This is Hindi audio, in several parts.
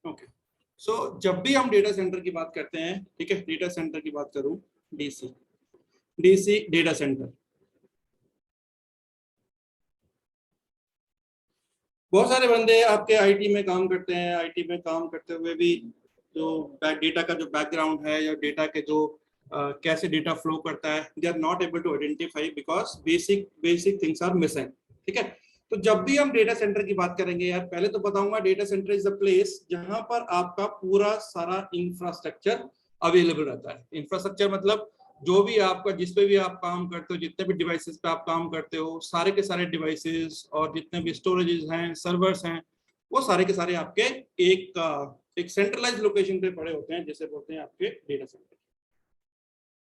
ओके, सो जब भी हम डेटा सेंटर की बात करते हैं, ठीक है, डेटा सेंटर की बात करूं, डीसी डीसी डेटा सेंटर, बहुत सारे बंदे आपके आईटी में काम करते हैं, आईटी में काम करते हुए भी जो डेटा का जो बैकग्राउंड है या डेटा के जो कैसे डेटा फ्लो करता है, they are not able to identify because basic things are missing. ठीक है, तो जब भी हम डेटा सेंटर की बात करेंगे यार, पहले तो बताऊंगा data centre is the place जहां पर आपका पूरा सारा इंफ्रास्ट्रक्चर अवेलेबल रहता है। इंफ्रास्ट्रक्चर मतलब जो भी आपका, जिस पे भी आप काम करते हो, जितने भी डिवाइसेस पे आप काम करते हो, सारे के सारे डिवाइसेस और जितने भी स्टोरेजेस हैं, सर्वर्स हैं, वो सारे के सारे आपके एक सेंट्रलाइज लोकेशन पे पड़े होते हैं, जिसे बोलते हैं आपके डेटा सेंटर।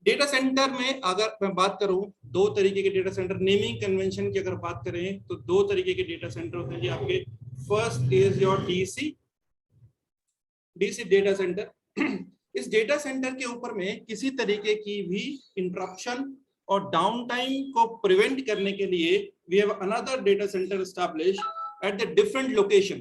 डेटा सेंटर में अगर मैं बात करूं, दो तरीके के डेटा सेंटर, नेमिंग कन्वेंशन की अगर बात करें तो दो तरीके के डेटा सेंटर होते हैं जी आपके। First is your DC data centre. इस डेटा सेंटर के ऊपर में किसी तरीके की भी इंटरप्शन और डाउन टाइम को प्रिवेंट करने के लिए we have another data centre establish at the different location.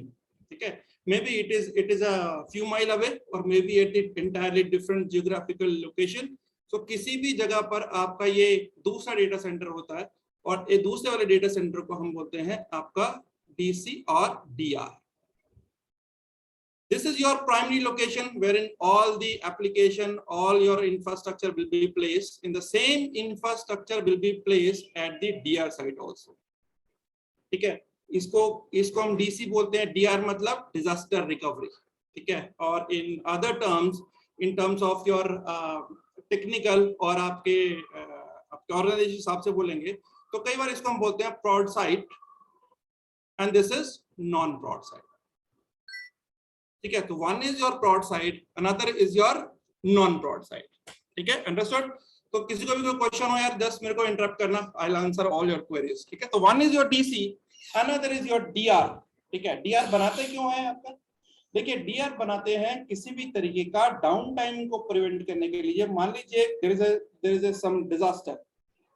ठीक है, may be it is a few mile away और may be at the entirely different geographical location. So किसी भी जगह पर आपका ये दूसरा डेटा सेंटर होता है और ये दूसरे वाले डेटा सेंटर को हम बोलते हैं आपका डीसी और D R. This is your primary location wherein all the application, all your infrastructure will be placed. In the same infrastructure will be placed at the DR site also. ठीक है, इसको हम डीसी बोलते हैं, डीआर मतलब डिजास्टर रिकवरी। ठीक है, और in other terms, in terms of your technical और आपके ऑर्गेनाइजेशन हिसाब से बोलेंगे तो कई बार इसको हम बोलते हैं prod site and this is non prod site. ठीक है, तो one is your prod side, another is your non prod side. ठीक है, अंडरस्टूड। तो किसी को भी कोई क्वेश्चन हो यार, जस्ट मेरे को इंटरप्ट करना, I will answer all your queries. ठीक है, तो one is your DC, another is your DR. ठीक है, डीआर बनाते क्यों है आपका? देखिए, डीआर बनाते हैं किसी भी तरीके का डाउन टाइम को प्रिवेंट करने के लिए। मान लीजिए देयर इज सम डिजास्टर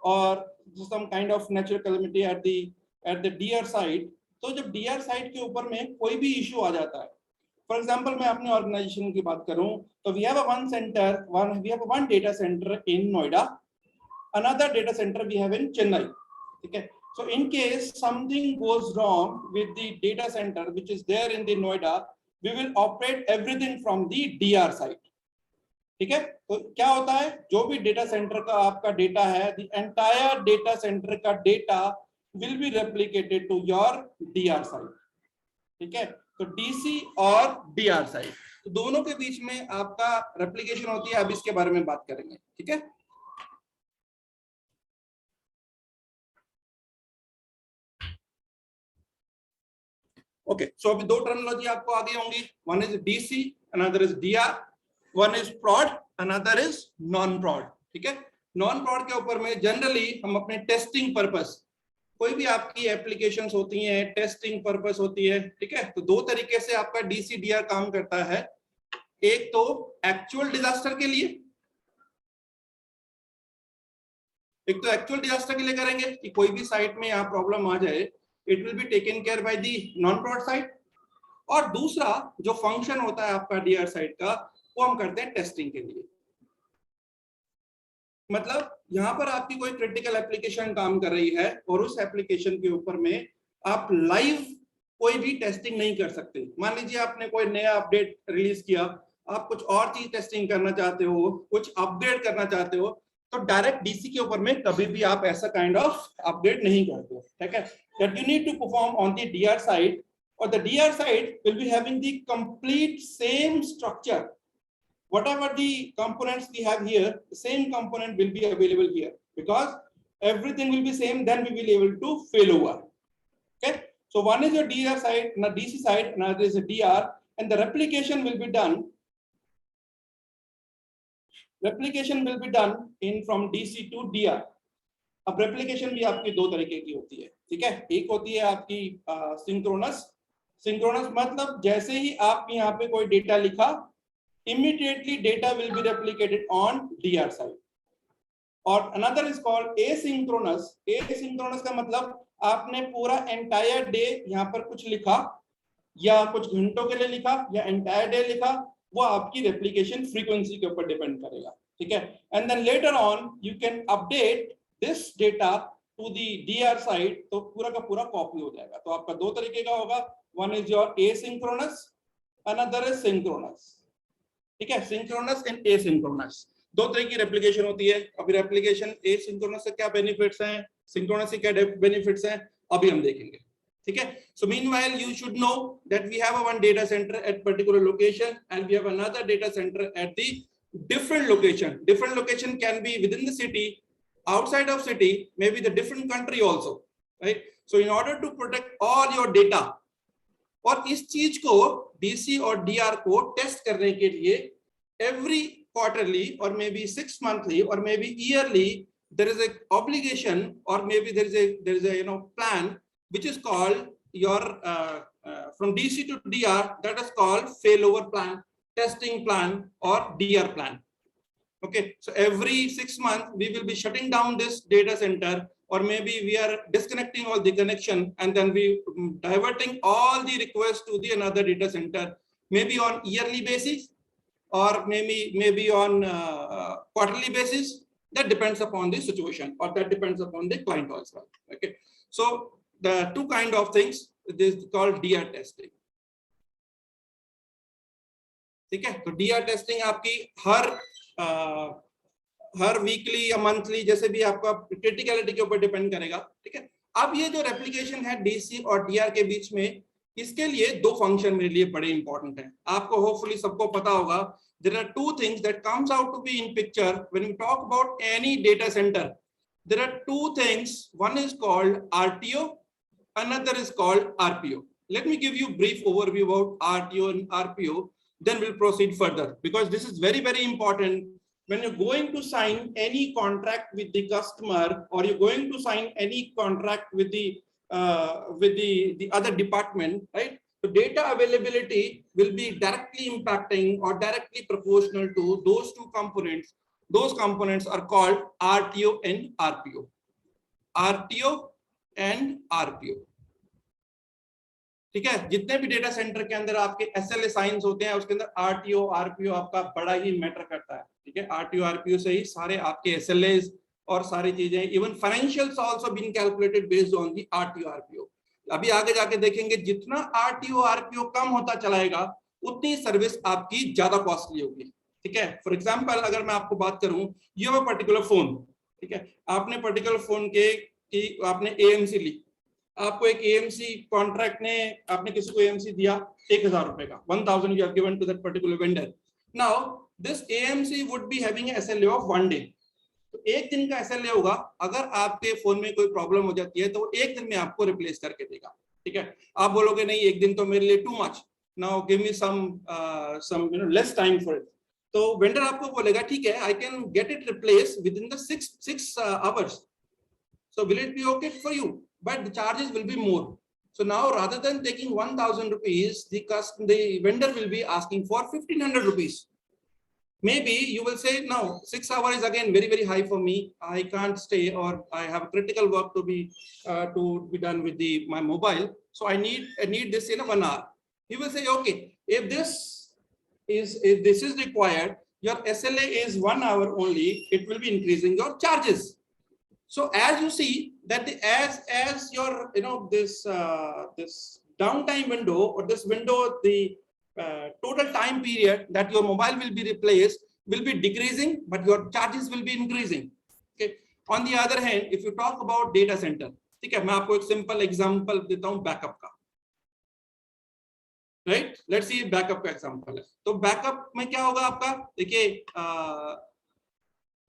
और some kind of natural calamity at the DR site. तो जब डीआर साइट के ऊपर में कोई भी इश्यू आ जाता है, फॉर एग्जाम्पल मैं अपने ऑर्गेनाइजेशन की बात करूं तो we have one data center in Noida, another data center we have in Chennai. ठीक है, so in case something goes wrong with the data center which is there in the Noida, we will operate everything from the DR site. ठीक है, तो क्या होता है, जो भी डेटा सेंटर का आपका डेटा है, the entire data center का data will be replicated to your DR site. ठीक है, तो डीसी और डीआर साइड, तो दोनों के बीच में आपका रेप्लिकेशन होती है। अब इसके बारे में बात करेंगे। ठीक है, ओके, सो अभी दो टर्मिनोलॉजी आपको आगे होंगी, one is DC, another is DR, one is prod, another is non prod. ठीक है, नॉन प्रॉड के ऊपर में जनरली हम अपने टेस्टिंग पर्पस, कोई भी आपकी एप्लीकेशंस होती हैं, टेस्टिंग पर्पस होती है। ठीक है, तो दो तरीके से आपका डीसी डीआर काम करता है। एक तो एक्चुअल डिजास्टर के लिए, एक तो एक्चुअल डिजास्टर के लिए करेंगे कि कोई भी साइट में यहाँ प्रॉब्लम आ जाए, it will be taken care by the non prod site. और दूसरा जो फंक्शन होता है आपका डीआर साइट का, वो हम करते हैं टेस्टिंग के लिए। मतलब यहाँ पर आपकी कोई क्रिटिकल एप्लीकेशन काम कर रही है और उस एप्लीकेशन के ऊपर में आप लाइव कोई भी टेस्टिंग नहीं कर सकते। मान लीजिए आपने कोई नया अपडेट रिलीज किया, आप कुछ और चीज टेस्टिंग करना चाहते हो, कुछ अपग्रेड करना चाहते हो, तो डायरेक्ट डीसी के ऊपर में कभी भी आप ऐसा काइंड ऑफ अपडेट नहीं करते हो। ठीक है, that you need to perform on the DR side, और the DR side will be having the complete same structure. Whatever the components we have here, the same component will be available here, because everything will be same, then we will be able to fail over. Okay, so one is your DR side, now DC side, another is a DR, and the replication will be done in from DC to DR. अब replication भी आपकी दो तरीके की होती है। ठीक है, एक होती है आपकी सिंक्रोनस मतलब जैसे ही आप यहाँ पे कोई डेटा लिखा, immediately data will be replicated on DR side. और another is called asynchronous. Asynchronous का मतलब आपने पूरा entire day यहाँ पर कुछ लिखा, या कुछ घंटों के लिए लिखा या एंटायर डे लिखा, वो आपकी रेप्लिकेशन फ्रीक्वेंसी के ऊपर डिपेंड करेगा, ठीक है। And then later on you can update this data to the DR side, तो पूरा का पूरा कॉपी हो जाएगा। तो आपका दो तरीके का होगा, one is your asynchronous, another is synchronous, ठीक है। सिंक्रोनस एंड एसिंक्रोनस, दो तरह की रेप्लिकेशन होती है। अभी रेप्लिकेशन एसिंक्रोनस से क्या बेनिफिट्स हैं, सिंक्रोनस से क्या बेनिफिट्स हैं, अभी हम देखेंगे, ठीक है। सो meanwhile you should know that we have a one data center at particular location and we have another data center at the different location. Different location can be within the city, outside of city, maybe the different country also, right? So in order to protect all your data, और इस चीज को डीसी और डीआर को टेस्ट करने के लिए एवरी क्वार्टरली और may B 6 monthly or maybe yearly there is a obligation or maybe there is a plan which is called your from DC to DR, that is called failover plan, testing plan or DR plan. Okay, so every 6 months we will be shutting down this data center, or maybe we are disconnecting all the connection and then we diverting all the requests to the another data center, maybe on yearly basis or maybe on quarterly basis. That depends upon the situation or that depends upon the client also. Okay, so the two kind of things, this is called DR testing, ठीक है। तो DR टेस्टिंग आपकी हर वीकली या मंथली, जैसे भी आपका क्रिटिकलिटी के ऊपर डिपेंड करेगा, ठीक है। अब ये जो रेप्लिकेशन है डीसी और डीआर के बीच में, इसके लिए दो फंक्शन मेरे लिए बड़े इंपॉर्टेंट हैं। आपको होपफुली सबको पता होगा, there are two things that comes out to be in picture when you talk about any data center. There are two things, one is called RTO, another is called RPO. Let me give you a brief overview about RTO and RPO, then we'll proceed further, because this is very, very important. When you're going to sign any contract with the customer or you're going to sign any contract with the other department, right? So data availability will be directly impacting or directly proportional to those two components. Those components are called RTO and RPO. RTO and RPO. ठीक है। जितने भी डेटा सेंटर के अंदर आपके SLA साइंस होते हैं, उसके अंदर RTO RPO आपका बड़ा ही मैटर करता है, ठीक है। RTO RPO से ही सारे आपके SLAs और सारी चीजें, even financials also being calculated based on the RTO RPO। अभी आगे जाके देखेंगे, जितना RTO RPO कम होता चलाएगा उतनी सर्विस आपकी ज्यादा कॉस्टली होगी, ठीक है। फॉर एग्जांपल अगर मैं आपको बात करूं, you have a particular phone, ठीक है। आपने पर्टिकुलर फोन के की आपने AMC ली, आपको एक AMC कॉन्ट्रैक्ट ने, आपने किसी को AMC दिया 1000 रुपए का, 1000 you have given to that particular vendor. Now this AMC would be having a SLA of 1 day. तो एक दिन का SLA होगा। अगर आपके फोन में कोई प्रॉब्लम हो जाती है तो वो एक दिन में आपको रिप्लेस करके देगा, ठीक है। आप बोलोगे नहीं, एक दिन तो मेरे लिए too much, now give me some less time for it. तो वेंडर आपको बोलेगा ठीक है, I can get it replace within the 6 hours. So will it be okay for you? But the charges will be more. So now rather than taking 1000 rupees, the vendor will be asking for 1500 rupees. Maybe you will say, no, 6 hours is again very, very high for me. I can't stay, or I have critical work to be done with my mobile. So I need this in 1 hour. He will say, okay, if this is required, your SLA is 1 hour only, it will be increasing your charges. So as you see that as your this downtime window or this window, the total time period that your mobile will be replaced will be decreasing, but your charges will be increasing. Okay. On the other hand, if you talk about data center, ठीक है, मैं आपको एक सिंपल एग्जांपल देता हूँ बैकअप का, राइट। लेट्स सी बैकअप का एग्जांपल है। तो बैकअप में क्या होगा आपका, देखिए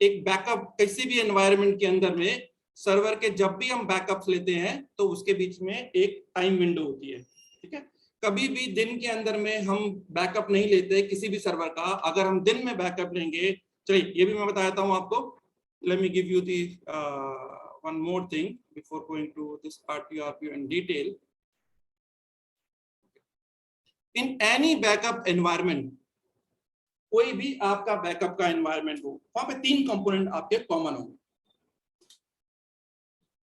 एक बैकअप किसी भी एनवायरनमेंट के अंदर में, सर्वर के जब भी हम बैकअप्स लेते हैं तो उसके बीच में एक टाइम विंडो होती है, ठीक है। कभी भी दिन के अंदर में हम बैकअप नहीं लेते किसी भी सर्वर का। अगर हम दिन में बैकअप लेंगे, चलिए ये भी मैं बताता हूं आपको। Let me give you the one more thing before going to this RTO RPO in detail. In any backup environment, कोई भी आपका बैकअप का एनवायरनमेंट हो, वहां पे 3 कंपोनेंट आपके कॉमन होंगे।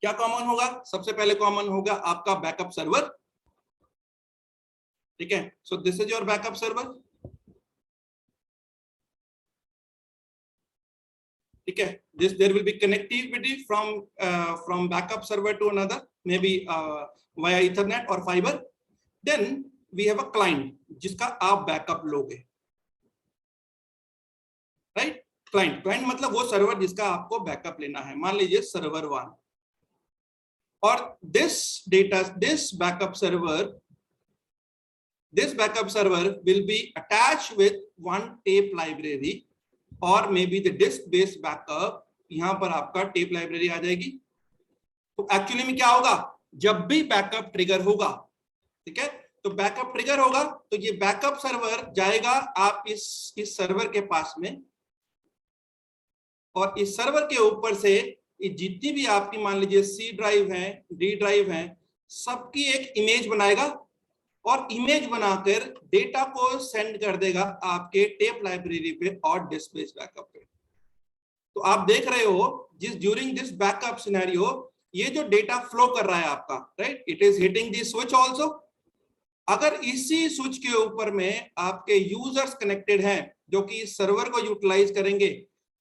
क्या कॉमन होगा? सबसे पहले कॉमन होगा आपका बैकअप सर्वर, ठीक है, so this is your backup server. ठीक है, this there will be connectivity from backup server to another, maybe via ethernet or fiber. Then we have a client जिसका आप बैकअप लोगे, राइट। क्लाइंट मतलब वो सर्वर जिसका आपको बैकअप लेना है, मान लीजिए सर्वर 1, और this backup server will be attached with one tape library और may be the disk based backup, यहां पर आपका टेप लाइब्रेरी आ जाएगी। तो एक्चुअली में क्या होगा, जब भी बैकअप ट्रिगर होगा, ठीक है, तो बैकअप ट्रिगर होगा तो ये बैकअप सर्वर जाएगा आप इस सर्वर के पास में, और इस सर्वर के ऊपर से जितनी भी आपकी मान लीजिए सी ड्राइव है, डी ड्राइव है, सबकी एक इमेज बनाएगा और इमेज बनाकर डेटा को सेंड कर देगा आपके टेप लाइब्रेरी पे और डिस्क बेस्ड बैकअप पे। तो आप देख रहे हो ड्यूरिंग दिस बैकअप सिनेरियो ये जो डेटा फ्लो कर रहा है आपका, right, it is hitting the switch also. अगर इसी स्विच के ऊपर में आपके यूजर्स कनेक्टेड हैं जो कि इस सर्वर को यूटिलाइज करेंगे,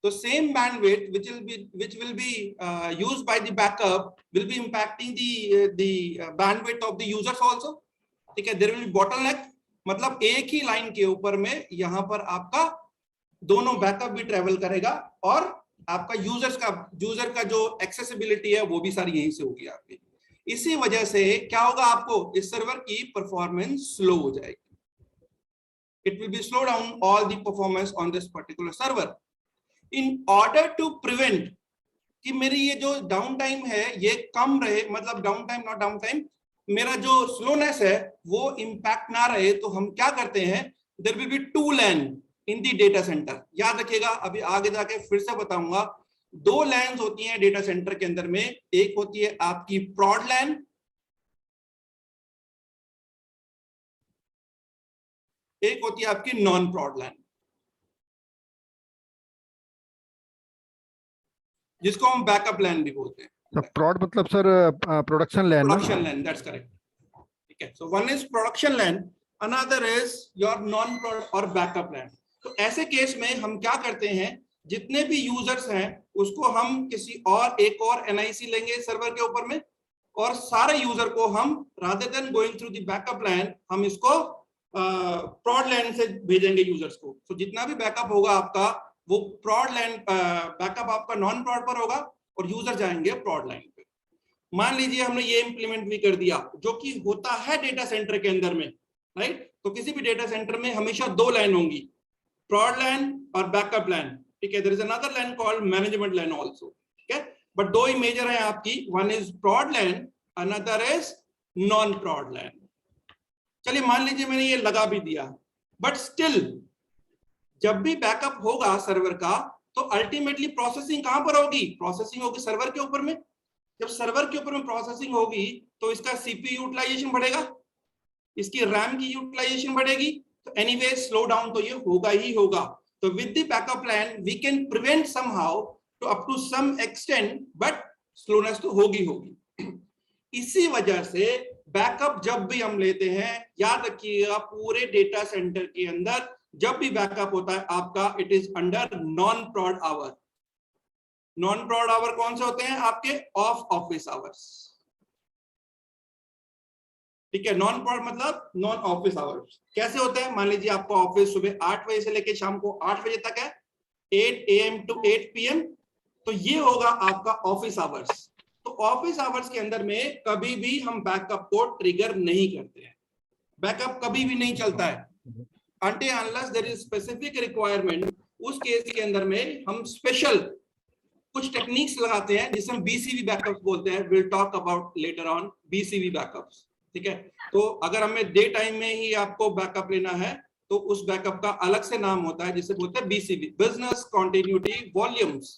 तो same bandwidth which will be used by the backup will be impacting the bandwidth of the users also। ठीक है, देयर विल बी बॉटलनेक, मतलब एक ही लाइन के ऊपर में यहां पर आपका दोनों बैकअप भी ट्रेवल करेगा और आपका यूजर का जो एक्सेसिबिलिटी है वो भी सारी यहीं से होगी आपकी। इसी वजह से क्या होगा, आपको इस सर्वर की परफॉर्मेंस स्लो हो जाएगी। It will be slow down all the performance on this particular server. In order to prevent कि मेरी ये जो डाउन टाइम है ये कम रहे, मतलब down time not down time, मेरा जो स्लोनेस है वो इंपैक्ट ना रहे, तो हम क्या करते हैं, there will be two LAN in the data center. याद रखिएगा, अभी आगे जाके फिर से बताऊंगा, दो लैन्स होती हैं डेटा सेंटर के अंदर में, एक होती है आपकी प्रॉड लैन, एक होती है आपकी नॉन प्रॉड लैन, जिसको हम बैकअप लैन भी बोलते हैं। प्रॉड मतलब sir production LAN. Production LAN, that's correct. ठीक है, so one is production LAN, another is your non prod और बैकअप लैन। तो ऐसे केस में हम क्या करते हैं, जितने भी यूजर्स हैं उसको हम किसी और एक और एनआईसी लेंगे सर्वर के ऊपर में, और सारे यूजर को हम rather than going through the backup LAN हम इसको प्रॉड लैन से भेजेंगे यूजर्स को। तो जितना भी बैकअप होगा आपका वो प्रॉड लैन बैकअप आपका नॉन प्रॉड पर होगा और यूजर जाएंगे प्रॉड लाइन पे। मान लीजिए हमने ये इंप्लीमेंट भी कर दिया, जो कि होता है डेटा सेंटर के अंदर में, राइट। तो किसी भी डेटा सेंटर में हमेशा दो लाइन होंगी, प्रॉड लाइन और बैकअप लाइन। ठीक है, there is another line called management line also. ठीक है, बट दो ही मेजर है आपकी, one is prod line, another is non prod line. चलिए मान लीजिए मैंने ये लगा भी दिया, बट स्टिल जब भी बैकअप होगा सर्वर का तो अल्टीमेटली प्रोसेसिंग कहां पर होगी, प्रोसेसिंग होगी सर्वर के ऊपर में। जब सर्वर के ऊपर में प्रोसेसिंग होगी तो इसका सीपीयू यूटिलाइजेशन बढ़ेगा, इसकी रैम की यूटिलाइजेशन बढ़ेगी, तो एनीवे स्लो डाउन तो ये होगा ही होगा। तो with the backup plan we can prevent somehow to up to some extent, but slowness तो होगी होगी। इसी वजह से बैकअप जब भी हम लेते हैं, याद रखिएगा पूरे डेटा सेंटर के अंदर जब भी बैकअप होता है आपका, it is under non prod hour. Non prod hour कौन से होते हैं आपके, ऑफ ऑफिस आवर्स। ठीक है, नॉन प्रॉड मतलब नॉन ऑफिस आवर्स कैसे होते हैं, मान लीजिए आपका ऑफिस सुबह 8 बजे से लेकर शाम को 8 बजे तक है, 8 AM to 8 PM, तो ये होगा आपका ऑफिस आवर्स। तो ऑफिस आवर्स के अंदर में कभी भी हम बैकअप को ट्रिगर नहीं करते हैं, बैकअप कभी भी नहीं चलता है until unless there is specific requirement। उस केस के अंदर में हम स्पेशल कुछ टेक्निक्स लगाते हैं जिसे हम बीसीबी बैकअप्स बोलते हैं। Will talk about later on BCB backups. ठीक है, तो अगर हमें डे टाइम में ही आपको बैकअप लेना है तो उस बैकअप का अलग से नाम होता है जिसे बोलते हैं बीसीबी, बिजनेस कंटिन्यूटी वॉल्यूम्स।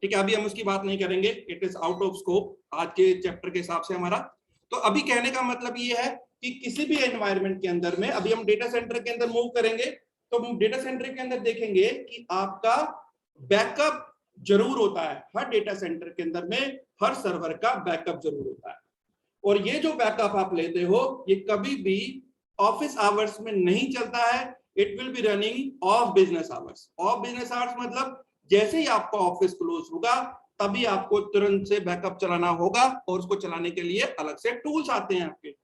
ठीक है, अभी हम उसकी बात नहीं करेंगे, it is out of scope आज के चैप्टर के हिसाब से हमारा। तो अभी कहने का मतलब ये है कि किसी भी एनवायरनमेंट के अंदर में, अभी हम डेटा सेंटर के अंदर मूव करेंगे तो हम डेटा सेंटर के अंदर देखेंगे कि आपका बैकअप जरूर होता है। हर डेटा सेंटर के अंदर में हर सर्वर का बैकअप जरूर होता है, और ये जो बैकअप आप लेते हो ये कभी भी ऑफिस आवर्स में नहीं चलता है, it will B running of business hours. Of business hours मतलब जैसे ही आपका ऑफिस क्लोज होगा तभी आपको तुरंत से बैकअप चलाना होगा, और उसको चलाने के लिए अलग से टूल्स आते हैं आपके।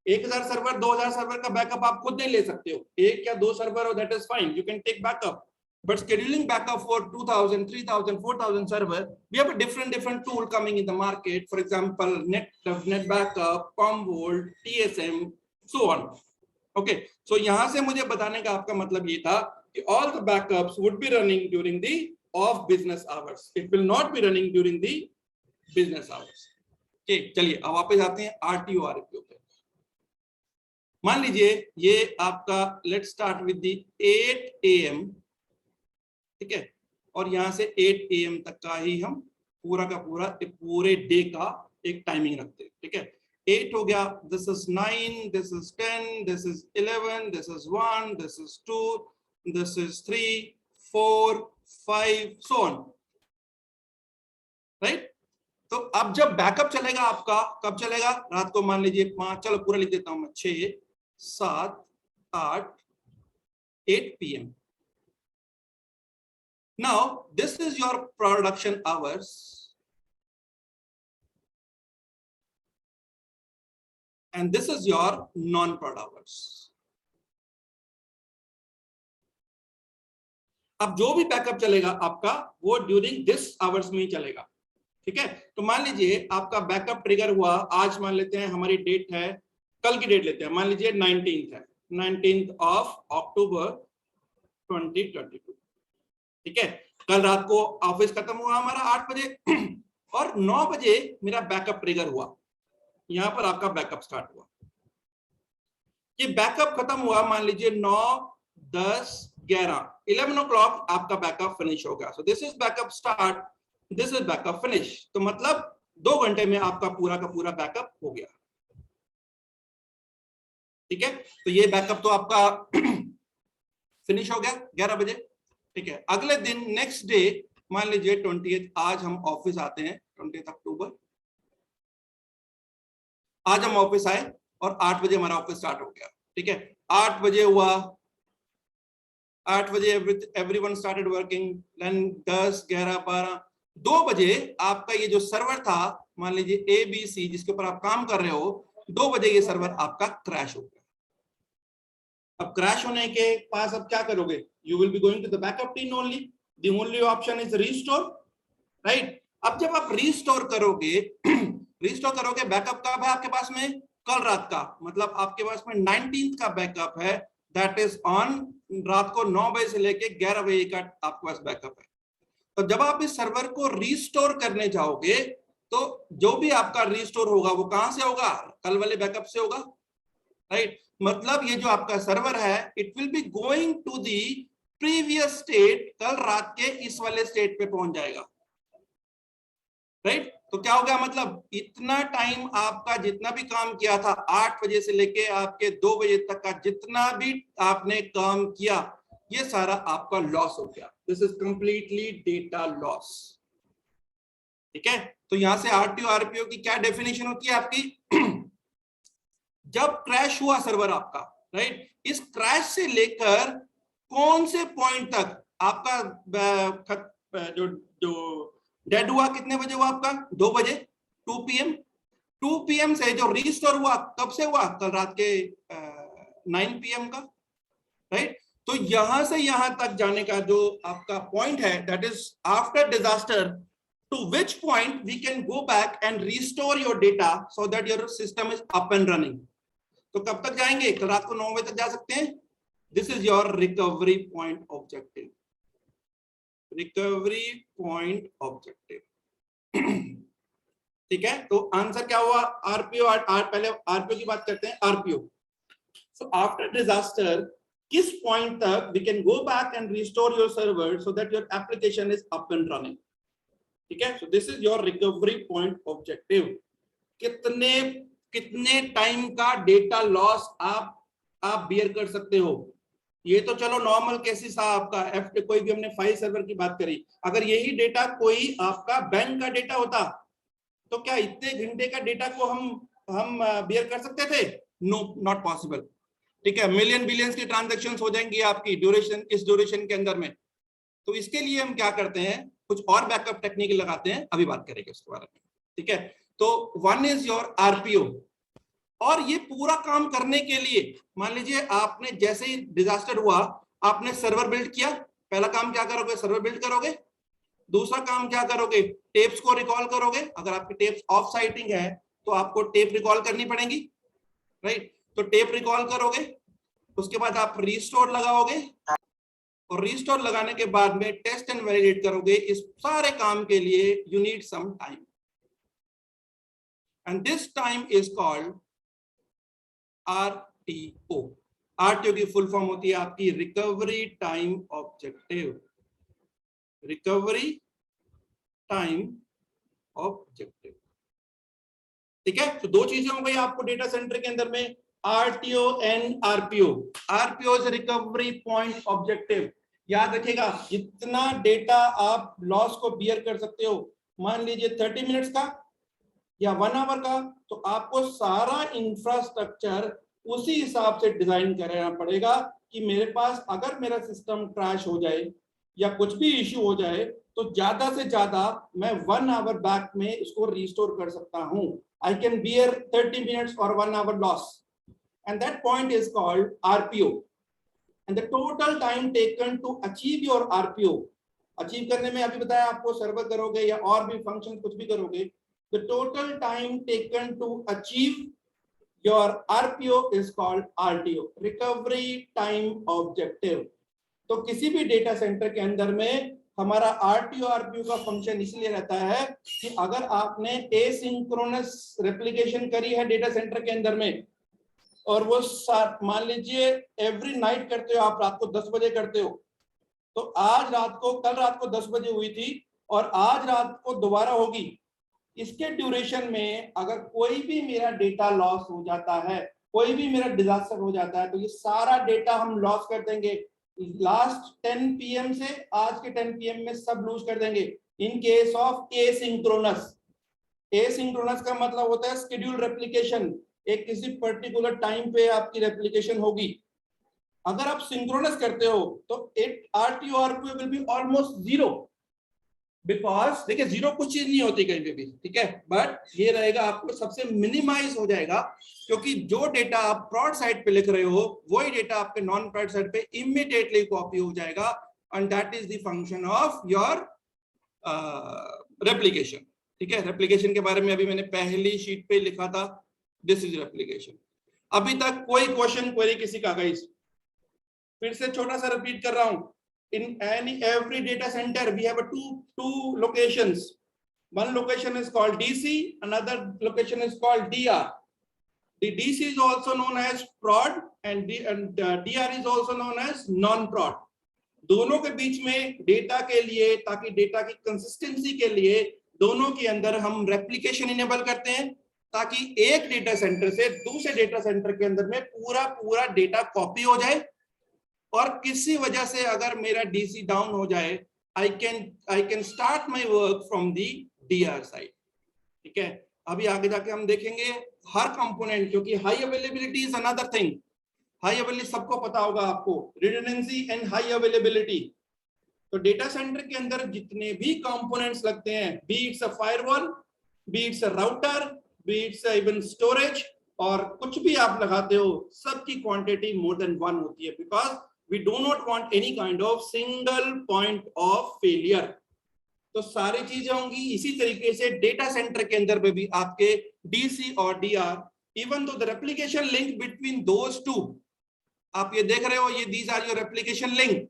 1000 सर्वर 2000 सर्वर का बैकअप आप खुद नहीं ले सकते हो, एक या दो सर्वर हो, that is fine, you can take backup, but scheduling backup for 2000 3000 4000 server, we have a different tool coming in the market, for example net backup, Commvault, TSM, so on. Okay, so yahan se mujhe batane ka aapka matlab ye tha ki all the backups would be running during the off business hours, it will not be running during the business hours. Okay, चलिए अब वापस आते हैं RTO RPO पे। मान लीजिए ये आपका let's start with the 8 AM, ठीक है, और यहां से 8 AM तक का ही हम पूरा का पूरे डे का एक टाइमिंग रखते हैं, ठीक है। 8 हो गया, this is 9, this is 10, this is 11, this is 1, this is 2, this is 3, 4, 5, so on, right. तो अब जब बैकअप चलेगा आपका, कब चलेगा, रात को मान लीजिए 5, चलो पूरा लिख देता हूं मैं, 6, 7, 8, 8 PM। Now this is your production hours, and this is your non-prod hours. अब जो भी बैकअप चलेगा आपका वो ड्यूरिंग दिस आवर्स में ही चलेगा, ठीक है। तो मान लीजिए आपका बैकअप ट्रिगर हुआ, आज मान लेते हैं हमारी डेट है, कल की डेट लेते हैं, मान लीजिए 19th है, 19th of October 2022, ठीक है। कल रात को ऑफिस खत्म हुआ हमारा 8 बजे और 9 बजे मेरा बैकअप ट्रिगर हुआ, यहां पर आपका बैकअप स्टार्ट हुआ। ये बैकअप खत्म हुआ मान लीजिए 9, 10, 11, 11 o'clock आपका बैकअप फिनिश हो गया। So this is backup start, this is backup finish. तो मतलब 2 घंटे में आपका पूरा का पूरा बैकअप हो गया, ठीक है। तो ये बैकअप तो आपका फिनिश हो गया 11 बजे, ठीक है। अगले दिन नेक्स्ट डे मान लीजिए 20th, आज हम ऑफिस आते हैं 20th अक्टूबर, आज हम ऑफिस आए और 8 बजे हमारा ऑफिस स्टार्ट हो गया, ठीक है। 8 बजे हुआ, 8 बजे एवरीवन स्टार्टेड वर्किंग, देन 10, 11, 12, 2 बजे आपका ये जो सर्वर था मान लीजिए ABC जिसके ऊपर आप काम कर रहे हो, 2 बजे ये सर्वर आपका क्रैश हो गया। अब क्रैश होने के पास अब क्या करोगे, you will be going to the backup team only, the only option is restore, right. अब जब आप रीस्टोर करोगे बैकअप कब है आपके पास में, कल रात का, मतलब आपके पास में 19th का बैकअप है, दैट इज ऑन रात को 9 बजे से लेके 11 बजे का आपके पास बैकअप है। तो जब आप इस सर्वर को रीस्टोर करने जाओगे तो जो भी आपका रीस्टोर होगा वो कहां से होगा, कल वाले बैकअप से होगा, राइट। मतलब ये जो आपका सर्वर है it will be going to the previous state, कल रात के इस वाले स्टेट पे पहुंच जाएगा, राइट। तो क्या हो गया, मतलब इतना टाइम आपका जितना भी काम किया था 8 बजे से लेके आपके 2 बजे तक का जितना भी आपने काम किया ये सारा आपका लॉस हो गया, this is completely data loss, ठीक है। तो यहां से RTO RPO की क्या डेफिनेशन होती है आपकी जब क्रैश हुआ सर्वर आपका, राइट, इस क्रैश से लेकर कौन से पॉइंट तक आपका जो डेड हुआ कितने बजे हुआ आपका, 2 बजे, 2 PM, 2 PM से जो रीस्टोर हुआ कब से हुआ, कल रात के 9 PM का, राइट। तो यहां से यहां तक जाने का जो आपका पॉइंट है that is after disaster, to which point we can go back and restore your data so that your system is up and running. तो कब तक जाएंगे, कल रात को 9 बजे तक जा सकते हैं, this is your recovery point objective, recovery point objective, ठीक है। तो आंसर क्या हुआ, RPO, पहले RPO की बात करते हैं, RPO, so after disaster किस पॉइंट तक we can go back and restore your server so that your application is up and running, ठीक है। So this is your recovery point objective, कितने टाइम का डेटा लॉस आप बियर कर सकते हो। ये तो चलो नॉर्मल केसेस था आपका, कोई भी हमने फाइल सर्वर की बात करी, अगर यही डेटा कोई आपका बैंक का डेटा होता तो क्या इतने घंटे का डेटा को हम बियर कर सकते थे, नो, नॉट पॉसिबल। ठीक है, मिलियन बिलियंस की ट्रांजैक्शंस हो जाएंगी आपकी ड्यूरेशन, इस ड्यूरेशन के अंदर में। तो इसके लिए हम क्या करते हैं, कुछ और बैकअप टेक्निक लगाते हैं, अभी बात करेंगे उसके बारे में। ठीक है, तो वन इज योर आरपीओ। और ये पूरा काम करने के लिए मान लीजिए आपने जैसे ही डिजास्टर हुआ, आपने सर्वर बिल्ड किया, पहला काम क्या करोगे, सर्वर बिल्ड करोगे। दूसरा काम क्या करोगे, टेप्स को रिकॉल करोगे। अगर आपकी टेप्स ऑफ साइटिंग है तो आपको टेप रिकॉल करनी पड़ेगी, राइट। तो टेप रिकॉल करोगे, उसके बाद आप रीस्टोर लगाओगे, और रीस्टोर लगाने के बाद में टेस्ट एंड वैलिडेट करोगे। इस सारे काम के लिए you need some time, and this time is called RTO. RTO की फुल फॉर्म होती है आपकी recovery time objective. Recovery time objective, ठीक है। तो दो चीजें हो गई आपको डेटा सेंटर के अंदर में, RTO and RPO. RPO is recovery point objective. याद रखिएगा, जितना डेटा आप लॉस को बियर कर सकते हो, मान लीजिए 30 मिनट्स का या 1 आवर का, तो आपको सारा इंफ्रास्ट्रक्चर उसी हिसाब से डिजाइन करना पड़ेगा कि मेरे पास अगर मेरा सिस्टम क्रैश हो जाए या कुछ भी इश्यू हो जाए तो ज्यादा से ज्यादा मैं 1 आवर बैक में इसको रिस्टोर कर सकता हूं। I can bear 30 minutes or 1 hour loss, and that point is called RPO. And the total time taken to achieve your RPO, achieve करने में अभी बताया आपको, सर्वर करोगे या और भी फंक्शन कुछ भी करोगे, the total time taken to achieve your RPO is called RTO, recovery time objective. तो किसी भी डेटा सेंटर के अंदर में हमारा आरटीओ आरपीओ का फंक्शन इसलिए रहता है कि अगर आपने एसिंक्रोनस रेप्लिकेशन करी है डेटा सेंटर के अंदर में, और वो मान लीजिए एवरी नाइट करते हो, आप रात को 10 बजे करते हो, तो आज रात को, कल रात को 10 बजे हुई थी और आज रात को दोबारा होगी, इसके ड्यूरेशन में अगर कोई भी मेरा डेटा लॉस हो जाता है, कोई भी मेरा डिजास्टर हो जाता है, तो ये सारा डेटा हम लॉस कर देंगे। लास्ट 10 PM से आज के 10 PM में सब लूज कर देंगे in case of asynchronous. Asynchronous का मतलब होता है शेड्यूल रेप्लिकेशन, एक किसी पर्टिकुलर टाइम पे आपकी रेप्लिकेशन होगी। अगर आप सिंक्रोनस करते हो तो it RTO RPO will be almost zero, because देखिए जीरो कुछ चीज नहीं होती कहीं पे भी, ठीक है, बट ये रहेगा आपको सबसे मिनिमाइज हो जाएगा, क्योंकि जो डेटा आप प्रॉड साइड पे लिख रहे हो वही डेटा आपके नॉन प्रॉड साइड पे इमीडिएटली कॉपी हो जाएगा, and that is the function of your replication. ठीक है, रेप्लिकेशन के बारे में अभी मैंने पहली शीट पे लिखा था, दिस इज रेप्लिकेशन। अभी तक कोई क्वेश्चन क्वेरी किसी का गाइस? फिर से छोटा सा रिपीट कर रहा हूं, in every data center we have two locations. One location is called DC, another location is called DR. The DC is also known as prod and DR is also known as non-prod. दोनों के बीच में डेटा के लिए, ताकि डेटा की कंसिस्टेंसी के लिए दोनों के अंदर हम रेप्लिकेशन इनेबल करते हैं, ताकि एक डेटा सेंटर से दूसरे डेटा सेंटर के अंदर में पूरा डेटा कॉपी हो जाए, और किसी वजह से अगर मेरा डीसी डाउन हो जाए, I can start my work from the DR side. ठीक है, अभी आगे जाके हम देखेंगे हर कंपोनेंट, क्योंकि high availability is another thing. High availability सबको पता होगा आपको, रिडंडेंसी एंड हाई अवेलेबिलिटी। तो डेटा सेंटर के अंदर जितने भी कंपोनेंट्स लगते हैं, be it's a firewall, be it's a router, be it's even storage, और कुछ भी आप लगाते हो, सबकी क्वांटिटी मोर देन 1 होती है, because we do not want any kind of single point of failure. तो सारी चीजें होंगी इसी तरीके से डेटा सेंटर के अंदर में भी आपके डीसी और DR, even though the replication link between those two, आप ये देख रहे हो, ये these are your replication link,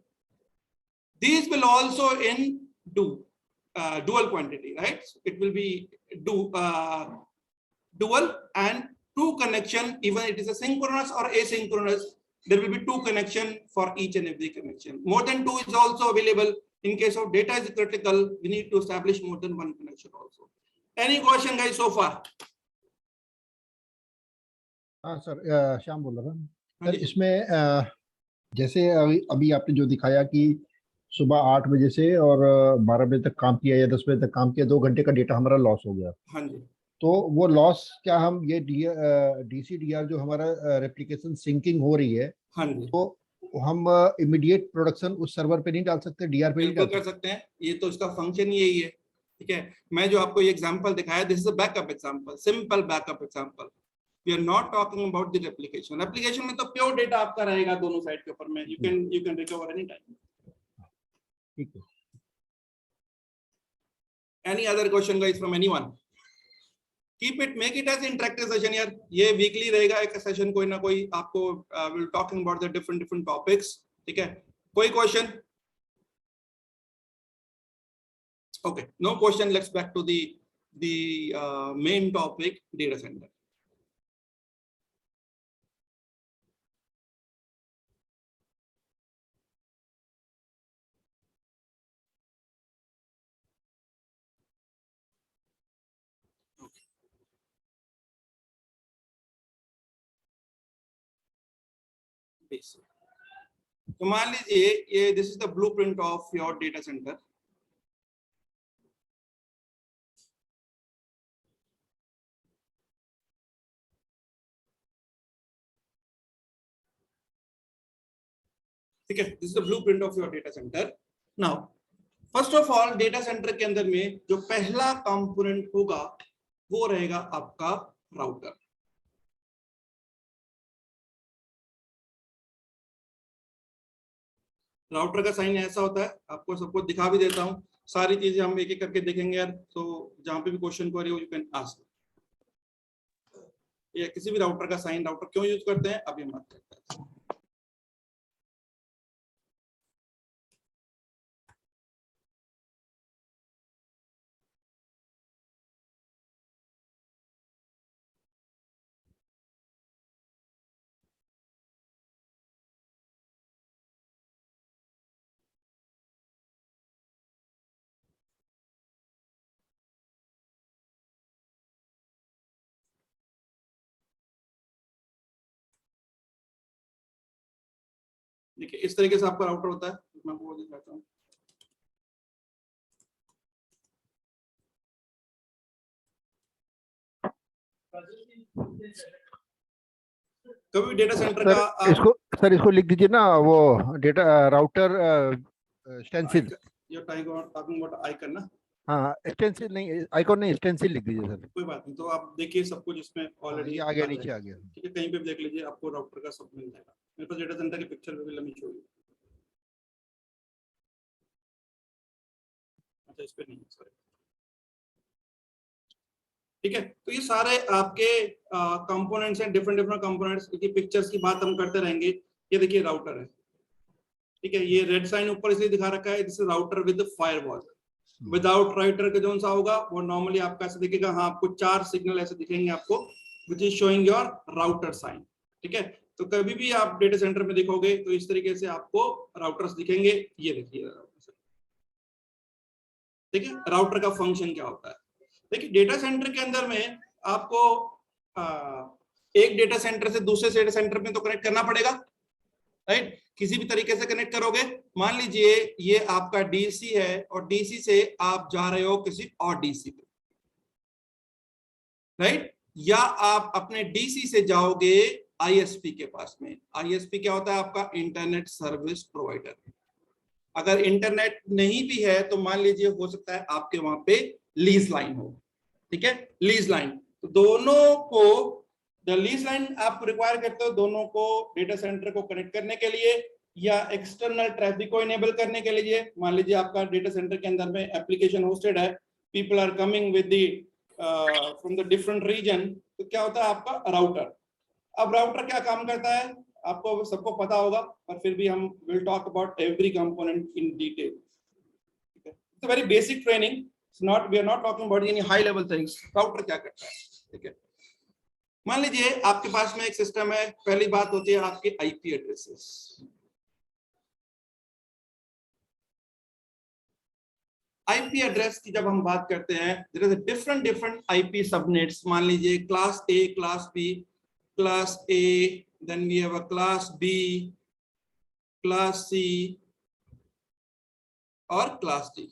these will also in dual quantity, right? It will be dual and two connection, even it is a synchronous or asynchronous, there will be 2 connection for each and every connection. More than 2 is also available. In case of data is critical, we need to establish more than 1 connection also. Any question guys so far? हाँ सर, श्याम बोल रहा था सर। इसमें जैसे अभी आपने जो दिखाया कि सुबह 8 बजे से और 12 बजे तक काम किया या 10 बजे तक काम किया, 2 घंटे का डेटा हमारा लॉस हो गया। हाँ जी। तो वो लॉस क्या हम ये DCDR जो हमारा रेप्लिकेशन सिंकिंग हो रही है, हाँ जी, तो हम इमीडिएट प्रोडक्शन उस सर्वर पे नहीं डाल सकते, DR पे नहीं बिल्कुल डाल कर सकते? सकते हैं, ये तो इसका फंक्शन ही यही है। ठीक है, मैं जो आपको ये एग्जांपल दिखाया, this is a backup example, simple backup example. We are not talking about the replication. Replication में तो प्योर डेटा आपका रहेगा दोनों साइड के ऊपर में, you can recover any time. ठीक है। Any other question guys from anyone? Keep it, make it as interactive session यार, ये वीकली रहेगा एक सेशन, कोई ना कोई आपको will talking about the different different topics. ठीक है, कोई question? Okay, no question. Let's back to the main topic, data center. Okay. Basic. तो मान लीजिए ये this is the blueprint of your data centre. ठीक है, this is the blueprint of your data centre. Now first of all, data center के अंदर में जो पहला कंपोनेंट होगा वो रहेगा आपका राउटर। राउटर का साइन ऐसा होता है, आपको सबको दिखा भी देता हूँ, सारी चीजें हम एक एक करके देखेंगे यार, तो जहां पे भी क्वेश्चन क्वेरी हो यू कैन आस्क। या किसी भी राउटर का साइन, राउटर क्यों यूज करते हैं अभी हम बात करते हैं। देखिए इस तरीके से आपका राउटर होता है, मैं आपको दिखाता हूँ। कभी डेटा सेंटर सर का आप इसको लिख दीजिए ना, वो डेटा राउटर स्टेंसिल। ये टॉकिंग अबाउट आइकन ना, हाँ, स्टेंसिल नहीं, आइकॉन नहीं, स्टेंसिल लिख दीजिए सर। कोई बात नहीं, तो आप देखिए सब कुछ इसमें हाँ, ऑलरेडी ये आ आ गया, नीचे जाएगा। आ गया। ठीक है, कहीं पे भी देख लीजिए, आपको राउटर का सब मिल जाएगा। मेरे पास डेटा सेंटर की पिक्चर भी लंबी छोड़ी, अच्छा इस पे नहीं, सॉरी। ठीक है, तो ये सारे आपके कंपोनेंट्स हैं, डिफरेंट डिफरेंट कंपोनेंट्स की पिक्चर्स की बात हम करते रहेंगे। ये देखिए राउटर है, ठीक है, ये रेड साइन ऊपर इसलिए दिखा रखा है, this is router with firewall. Without router के जो सा होगा वो नॉर्मली आपका ऐसे दिखेगा, हाँ आपको 4 सिग्नल ऐसे दिखेंगे आपको, which is showing your router sign. ठीक है, तो कभी भी आप डेटा सेंटर में देखोगे तो इस तरीके से आपको राउटर्स दिखेंगे। ये देखिए, ठीक है, राउटर का फंक्शन क्या होता है। देखिए डेटा सेंटर के अंदर में आपको एक डेटा सेंटर से दूसरे डेटा सेंटर में तो कनेक्ट करना पड़ेगा, राइट? किसी भी तरीके से कनेक्ट करोगे। मान लीजिए ये आपका डीसी है और डीसी से आप जा रहे हो किसी और डीसी पे, राइट? या आप अपने डीसी से जाओगे आईएसपी के पास में। आईएसपी क्या होता है? आपका इंटरनेट सर्विस प्रोवाइडर। अगर इंटरनेट नहीं भी है तो मान लीजिए हो सकता है आपके वहां पे लीज लाइन हो, ठीक है, लीज लाइन। तो दोनों को, द लीज लाइन आप रिक्वायर करते हो दोनों को डेटा सेंटर को कनेक्ट करने के लिए या एक्सटर्नल ट्रैफिक को इनेबल करने के लिए। मान लीजिए आपका डेटा सेंटर के अंदर में एप्लीकेशन होस्टेड है, people are coming with the from the different region, तो क्या होता है आपका राउटर। अब राउटर क्या काम करता है आपको सबको पता होगा, पर फिर भी हम will talk about every component in detail. It's a very basic training, it's not, we are not talking about any high level things. Router क्या करता है, ठीक है। मान लीजिए आपके पास में एक सिस्टम है, पहली बात होती है आपके आईपी एड्रेसेस। आईपी एड्रेस की जब हम बात करते हैं, there is different different IP subnets. मान लीजिए class A, class B, class A, then we have a class B, class C और क्लास डी।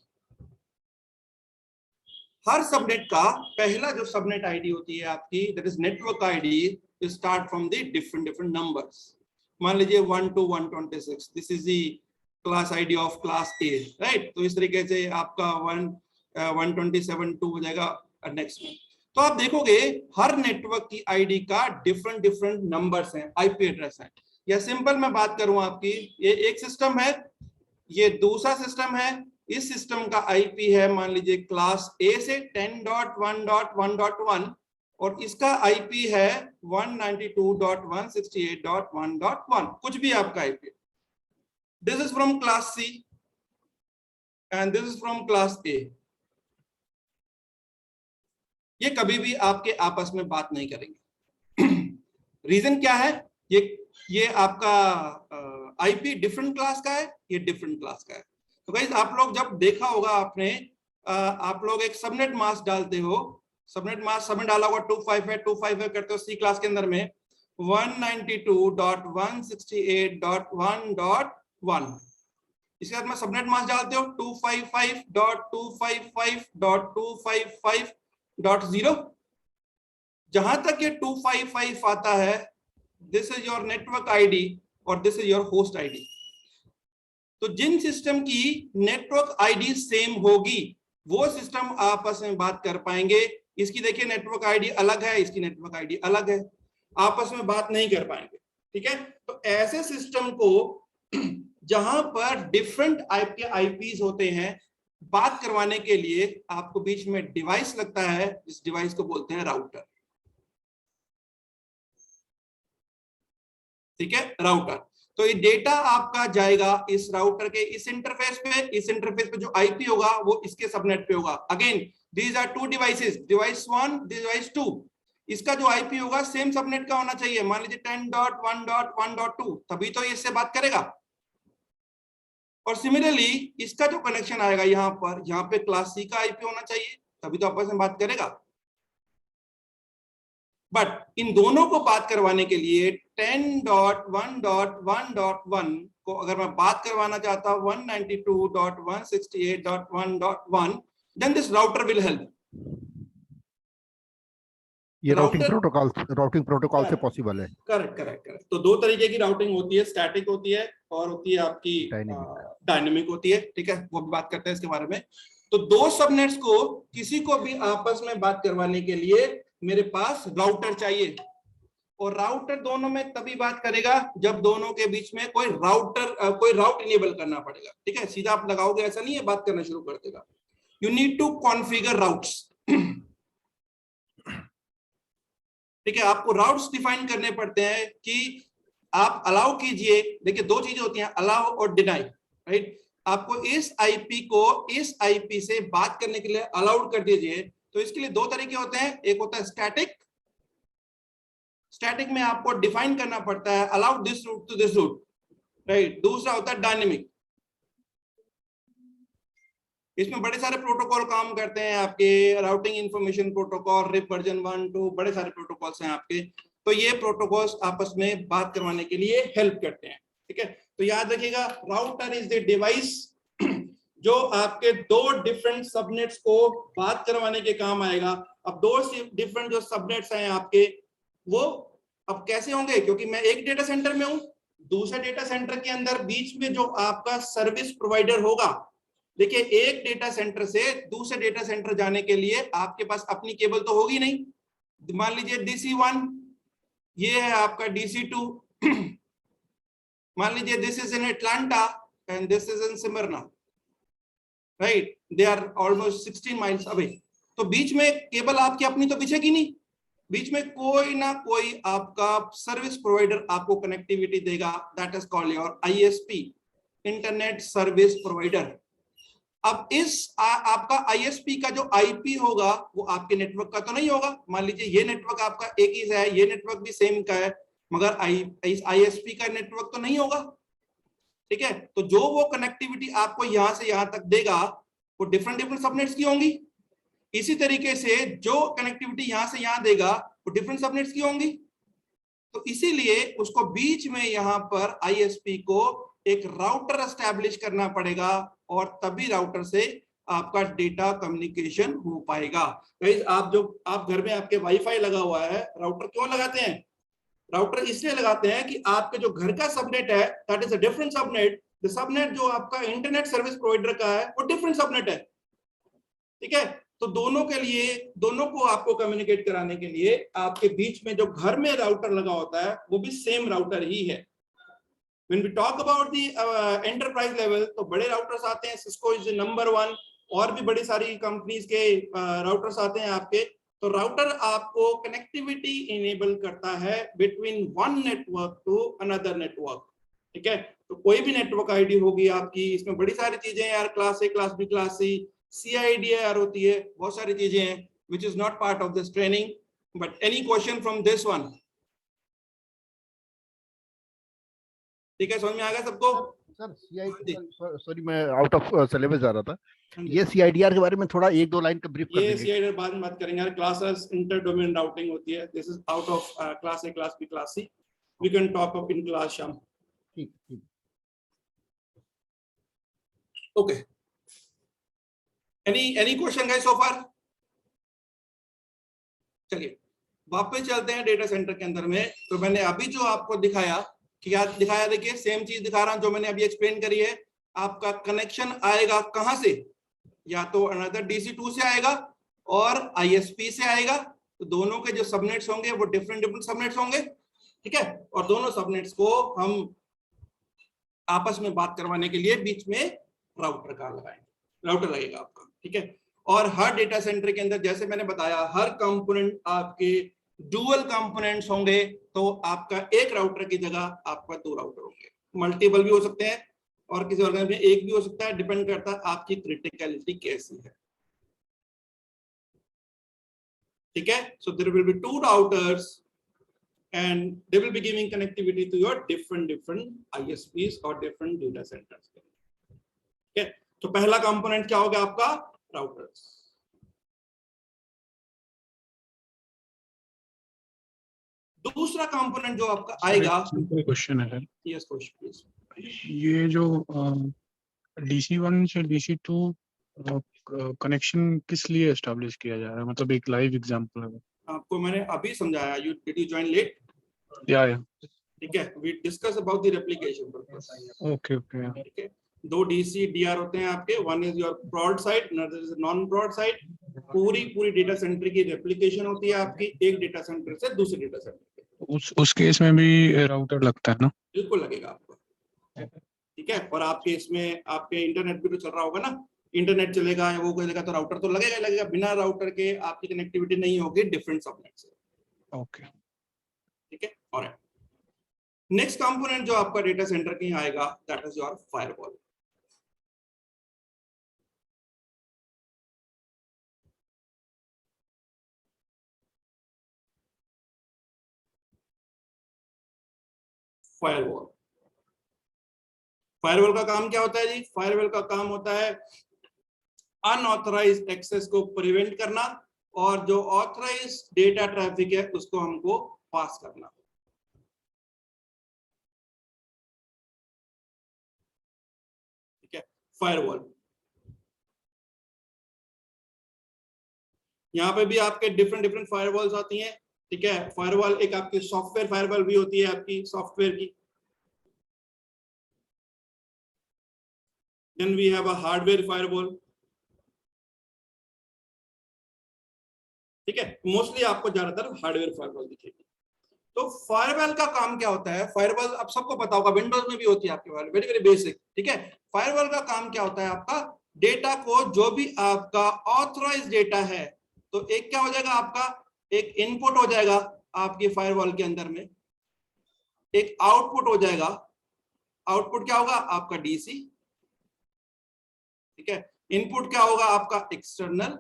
हर सबनेट का पहला जो सबनेट आईडी होती है आपकी, that is network ID, start from the different numbers. मान लीजिए 1 to 126, this is the class ID of class A, right. तो इस तरीके से आपका 127 2 हो जाएगा नेक्स्ट में। तो आप देखोगे हर नेटवर्क की आईडी का डिफरेंट नंबर्स हैं, आईपी एड्रेस है। या सिंपल मैं बात करूं आपकी, ये एक सिस्टम है, ये दूसरा सिस्टम है, इस सिस्टम का आईपी है मान लीजिए क्लास ए से 10.1.1.1 और इसका आईपी है 192.168.1.1, कुछ भी आपका IP. This is from class C and this is from class A. ये कभी भी आपके आपस में बात नहीं करेंगे। रीजन क्या है? ये आपका आईपी डिफरेंट क्लास का है, ये डिफरेंट क्लास का है। तो गाइस आप लोग जब देखा होगा आपने, आप लोग एक सबनेट मास्क डालते हो, सबनेट मास्क सबनेट डाला होगा 255 करते हो सी क्लास के अंदर में 192.168.1.1। इसके बाद में सबनेट मास्क डालते हो 255.255.255.0। जहां तक ये 255 आता है, this is your network ID और this is your host ID. तो जिन सिस्टम की नेटवर्क आईडी सेम होगी वो सिस्टम आपस में बात कर पाएंगे। इसकी देखिए नेटवर्क आईडी अलग है, इसकी नेटवर्क आईडी अलग है, आपस में बात नहीं कर पाएंगे। ठीक है, तो ऐसे सिस्टम को जहां पर डिफरेंट आईपीज होते हैं, बात करवाने के लिए आपको बीच में डिवाइस लगता है, इस डिवाइस को बोलते हैं राउटर। ठीक है, राउटर। तो ये डेटा आपका जाएगा इस राउटर के इस इंटरफेस पे, इस इंटरफेस पे जो आईपी होगा वो इसके सबनेट पे होगा। Again these are two devices, device 1 device 2, इसका जो आईपी होगा सेम सबनेट का होना चाहिए। मान लीजिए 10.1.1.2, तभी तो ये इससे बात करेगा। और सिमिलरली इसका जो कनेक्शन आएगा यहाँ पे क्लास सी का आईपी होना चाहिए, तभी तो आपस में बात करेगा। बट इन दोनों को बात करवाने के लिए 10.1.1.1 को अगर मैं बात करवाना चाहता हूं 192.168.1.1, then this router will help. ये राउटिंग प्रोटोकॉल से पॉसिबल है। करेक्ट। तो दो तरीके की राउटिंग होती है, स्टैटिक होती है और होती है आपकी डायनेमिक होती है। ठीक है, वो भी बात करते हैं इसके बारे में। तो दो सबनेट्स को किसी को भी आपस में बात करवाने के लिए मेरे पास राउटर चाहिए, और राउटर दोनों में तभी बात करेगा जब दोनों के बीच में कोई राउट इनेबल करना पड़ेगा। ठीक है, सीधा आप लगाओगे ऐसा नहीं है, बात करना शुरू कर देगा। You need to configure routes. ठीक है, आपको राउट्स डिफाइन करने पड़ते हैं कि आप अलाउ कीजिए। देखिए दो चीजें होती हैं, अलाउ और डिनाई, राइट। आपको इस आईपी को इस आईपी से बात करने के लिए अलाउड कर दीजिए। तो इसके लिए दो तरीके होते हैं, एक होता है स्टैटिक में आपको डिफाइन करना पड़ता है allow this route to this route, right. दूसरा होता है डायनेमिक, इसमें बड़े सारे प्रोटोकॉल काम करते हैं आपके, routing information protocol, RIP version 1 2, बड़े सारे प्रोटोकॉल्स हैं आपके। तो ये प्रोटोकॉल्स आपस में बात करवाने के लिए हेल्प करते हैं। ठीक है, तो याद रखिएगा राउटर इज द डिवाइस जो आपके दो डिफरेंट सबनेट्स को बात करवाने के काम आएगा। अब दो डिफरेंट जो सबनेट्स हैं आपके, वो अब कैसे होंगे, क्योंकि मैं एक डेटा सेंटर में हूं, दूसरे डेटा सेंटर के अंदर बीच में जो आपका सर्विस प्रोवाइडर होगा, देखिए एक डेटा सेंटर से दूसरे डेटा सेंटर जाने के लिए आपके पास अपनी केबल तो होगी नहीं। मान लीजिए DC1, ये है आपका DC2, मान लीजिए this is in Atlanta and this is in Smyrna, right, they are almost 16 miles away. तो बीच में केबल आपकी अपनी तो बिछेगी नहीं, बीच में कोई ना कोई आपका सर्विस प्रोवाइडर आपको कनेक्टिविटी देगा, that is called your ISP, internet service provider. अब इस आपका ISP का जो IP होगा वो आपके नेटवर्क का तो नहीं होगा। मान लीजिए ये नेटवर्क आपका एक ही है, ये नेटवर्क भी सेम का है, मगर इस ISP का नेटवर्क तो नहीं होगा। ठीक है, तो जो वो कनेक्टिविटी आपको यहां से यहां तक देगा वो डिफरेंट सबनेट्स की होंगी। इसी तरीके से जो कनेक्टिविटी यहां से यहां देगा वो डिफरेंट सबनेट्स की होंगी। तो इसीलिए उसको बीच में यहां पर ISP को एक राउटर एस्टैब्लिश करना पड़ेगा और तभी राउटर से आपका डेटा कम्युनिकेशन हो पाएगा। गाइस आप घर में आपके वाईफाई लगा हुआ है, राउटर क्यों लगाते हैं? राउटर इसलिए लगाते हैं कि आपके जो घर का सबनेट है that is a different subnet, the subnet जो आपका इंटरनेट सर्विस प्रोवाइडर का है वो डिफरेंट सबनेट है, ठीक है। तो दोनों के लिए, दोनों को आपको कम्युनिकेट कराने के लिए आपके बीच में जो घर में राउटर लगा होता है वो भी सेम राउटर ही है। When we talk about the enterprise level, तो बड़े राउटर्स आते हैं, सिस्को इज नंबर 1, और भी बड़ी सारी कंपनीज के राउटर्स आते हैं आपके। तो राउटर आपको कनेक्टिविटी इनेबल करता है between one network to another network, ठीक है। तो कोई भी नेटवर्क आईडी होगी आपकी, इसमें बड़ी सारी चीजें हैं यार, class A, class B, class C, CIDR होती है, बहुत सारी चीजें हैं which is not part of this training. But any question from this one? ठीक है, समझ में आ गया सबको? सर CIDR, सॉरी मैं आउट ऑफ सिलेबस जा रहा था, ये CIDR के बारे में थोड़ा 1-2 लाइन का ब्रीफ कर ये देंगे। CIDR बाद में बात करेंगे यार, क्लासेस इंटर डोमेन राउटिंग होती है, this is out of class A, class B, class C, we can talk up in class शाम। ठीक ठीक। Okay, any question guys so far? चलिए वापस चलते हैं डेटा सेंटर के अंदर में। तो मैंने अभी जो आपको दिखाया, क्या दिखाया, देखिए सेम चीज दिखा रहा हूं जो मैंने अभी एक्सप्लेन करी है। आपका कनेक्शन आएगा कहां से? या तो अनदर DC2 से आएगा और ISP से आएगा। तो दोनों के जो सबनेट्स होंगे वो डिफरेंट सबनेट्स होंगे, ठीक है। और दोनों सबनेट्स को हम आपस में बात करवाने के लिए बीच में राउटर का लगाएंगे, राउटर लगेगा आपका, ठीक है। और हर डेटा सेंटर के अंदर जैसे मैंने बताया, हर कंपोनेंट आपके डुअल कंपोनेंट्स होंगे। तो आपका एक राउटर की जगह आपका 2 राउटर होंगे, मल्टीपल भी हो सकते हैं और किसी ऑर्गेनाइजेशन में एक भी हो सकता है, डिपेंड करता है आपकी क्रिटिकलिटी कैसी है, ठीक है। So there will be 2 routers and they will be giving connectivity to your different ISPs or different data centers, ठीक है। तो पहला कंपोनेंट क्या होगा आपका? राउटर्स। दूसरा कंपोनेंट जो आपका आएगा, क्वेश्चन है सर। Yes question please. ये जो DC1 से DC2 कनेक्शन किस लिए एस्टैब्लिश किया जा रहा है, मतलब एक लाइव एग्जांपल है? आपको मैंने अभी समझाया, you did you join late? या ठीक है, we discuss about the replication purpose. Okay okay, ठीक है, 2 DC/DR होते हैं आपके, one is your prod side, another is non prod side. पूरी डेटा सेंटर की रेप्लिकेशन होती है आपकी एक डेटा सेंटर से दूसरे डेटा सेंटर पे। उस केस में भी राउटर लगता है ना? बिल्कुल लगेगा आपको, ठीक है। और आपके इसमें आपके इंटरनेट भी तो चल रहा होगा ना, इंटरनेट चलेगा या वो करेगा तो राउटर तो लगेगा ही लगेगा। बिना राउटर के आपकी कनेक्टिविटी नहीं होगी डिफरेंट सबनेट से, ओके, ठीक है। और नेक्स्ट कंपोनेंट जो आपका डेटा सेंटर के आएगा that is your firewall. Firewall, firewall का काम क्या होता है जी? फायरवॉल का काम होता है अनऑथराइज्ड एक्सेस को प्रिवेंट करना और जो ऑथराइज डेटा ट्रैफिक है उसको हमको पास करना, ठीक है। फायरवॉल, यहाँ पे भी आपके डिफरेंट फायरवॉल्स आती हैं, ठीक है। फायरवॉल एक आपकी सॉफ्टवेयर फायरवॉल भी होती है आपकी सॉफ्टवेयर की, then we have a hardware firewall, ठीक है। मोस्टली आपको ज्यादातर हार्डवेयर फायरवॉल दिखेगी। तो फायरवॉल का काम क्या होता है? फायरवॉल आप सबको पता होगा, विंडोज में भी होती है आपके फायरवॉल, वेरी वेरी बेसिक, ठीक है। फायरवॉल का काम क्या होता है? आपका डेटा को, जो भी आपका ऑथराइज डेटा है, तो एक क्या हो जाएगा आपका, एक इनपुट हो जाएगा आपकी फायरवॉल के अंदर में, एक आउटपुट हो जाएगा। आउटपुट क्या होगा? आपका DC, ठीक है। इनपुट क्या होगा? आपका एक्सटर्नल,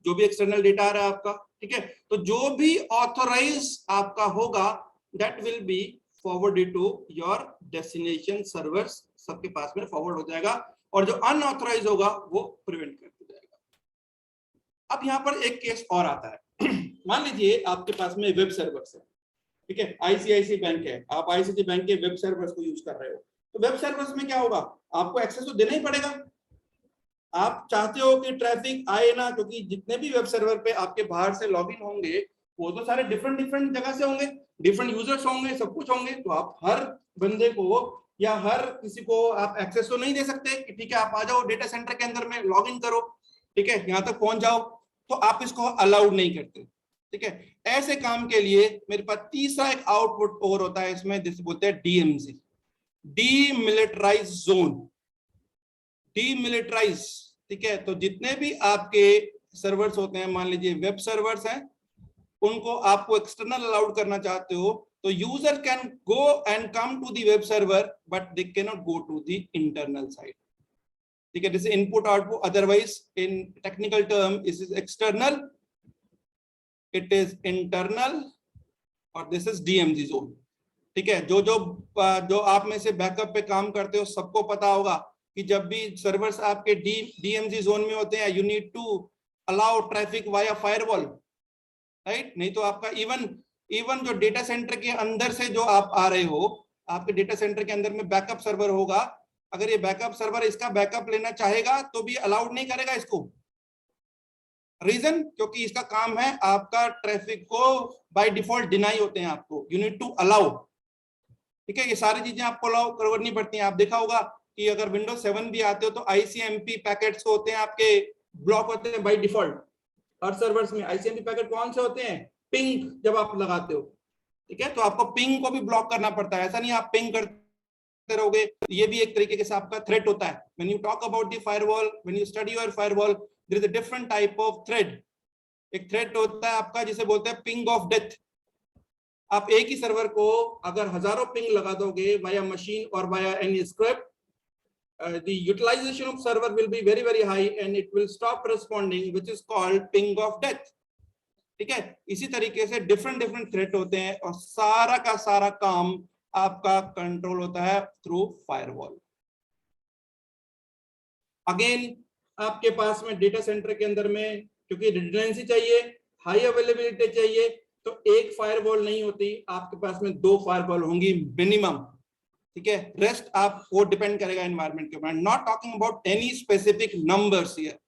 जो भी एक्सटर्नल डेटा आ रहा है आपका, ठीक है। तो जो भी ऑथराइज आपका होगा that will be forwarded to your destination servers, सबके पास में फॉरवर्ड हो जाएगा, और जो अनऑथराइज होगा वो प्रिवेंट कर दिया जाएगा। अब यहाँ पर एक केस और आता है मान लीजिए आपके पास में वेब सर्वर्स है, ठीक है। ICICI बैंक है, आप ICICI बैंक के वेब सर्वर्स को यूज कर रहे हो, तो वेब सर्वर्स में क्या होगा? आपको एक्सेस तो देना ही पड़ेगा। आप चाहते हो कि ट्रैफिक आए ना, क्योंकि जितने भी वेब सर्वर पे आपके बाहर से लॉगिन होंगे वो तो सारे डिफरेंट डिफरेंट जगह से होंगे, डिफरेंट यूजर्स होंगे, सब कुछ होंगे, तो आप हर बंदे को या हर किसी को आप एक्सेस तो नहीं दे सकते कि ठीक है आप आ जाओ डेटा सेंटर के अंदर में लॉग इन करो, ठीक है यहाँ तक पहुंच जाओ, तो आप इसको अलाउड नहीं करते, ठीक है। ऐसे काम के लिए मेरे पास तीसरा एक आउटपुट और होता है इसमें, जिसे बोलते हैं डीएमजी, डीमिलिटराइज जोन, डीमिलिटराइज, ठीक है। तो जितने भी आपके सर्वर्स होते हैं, मान लीजिए वेब सर्वर्स हैं, उनको आपको एक्सटर्नल अलाउड करना चाहते हो तो user can go and come to the web server but they can not go to the internal site, ठीक है। This input output, otherwise in technical term this is external, it is internal और दिस इज डीएमजी जोन, ठीक है। जो आप में से बैकअप पे काम करते हो सबको पता होगा कि जब भी सर्वर्स आपके डीएमजी जोन में होते हैं, you need to allow traffic via firewall, right. नहीं तो आपका इवन जो डेटा सेंटर के अंदर से जो आप आ रहे हो, आपके डेटा सेंटर के अंदर में बैकअप सर्वर होगा, अगर ये बैकअप सर्वर इसका बैकअप लेना चाहेगा तो भी अलाउड नहीं करेगा इसको। रीजन, क्योंकि इसका काम है आपका ट्रैफिक को बाय डिफॉल्ट डिनाई होते हैं आपको, यू नीड टू अलाउ, ठीक है। ये सारी चीजें आपको अलाउ करनी पड़ती हैं। आप देखा होगा कि अगर विंडोज 7 भी आते हो तो आईसीएमपी पैकेट्स होते हैं आपके ब्लॉक होते हैं बाय डिफॉल्ट। हर सर्वर्स में आईसीएमपी पैकेट कौन से होते हैं? पिंग, जब आप लगाते हो, ठीक है। तो आपको पिंग को भी ब्लॉक करना पड़ता है, ऐसा नहीं आप पिंग करते रहोगे। ये भी एक तरीके से आपका थ्रेट होता है। When you talk about the firewall, when you study your firewall, there is a different type of threat. एक थ्रेट होता है आपका जिसे बोलते हैं पिंग ऑफ डेथ। आप एक ही सर्वर को अगर हजारों पिंग लगा दोगे वाया मशीन और via any script, the utilization of server will be very very high and it will stop responding, which is called ping of death, ठीक है। इसी तरीके से डिफरेंट डिफरेंट थ्रेट होते हैं और सारा का सारा काम आपका कंट्रोल होता है थ्रू फायरवॉल। अगेन आपके पास में डेटा सेंटर के अंदर में क्योंकि रिडंडेंसी चाहिए, हाई अवेलेबिलिटी चाहिए, तो एक फायरवॉल नहीं होती, आपके पास में 2 फायरवॉल होंगी मिनिमम, ठीक है। रेस्ट आप वो डिपेंड करेगा एनवायरनमेंट के ऊपर। Not talking about any specific numbers here,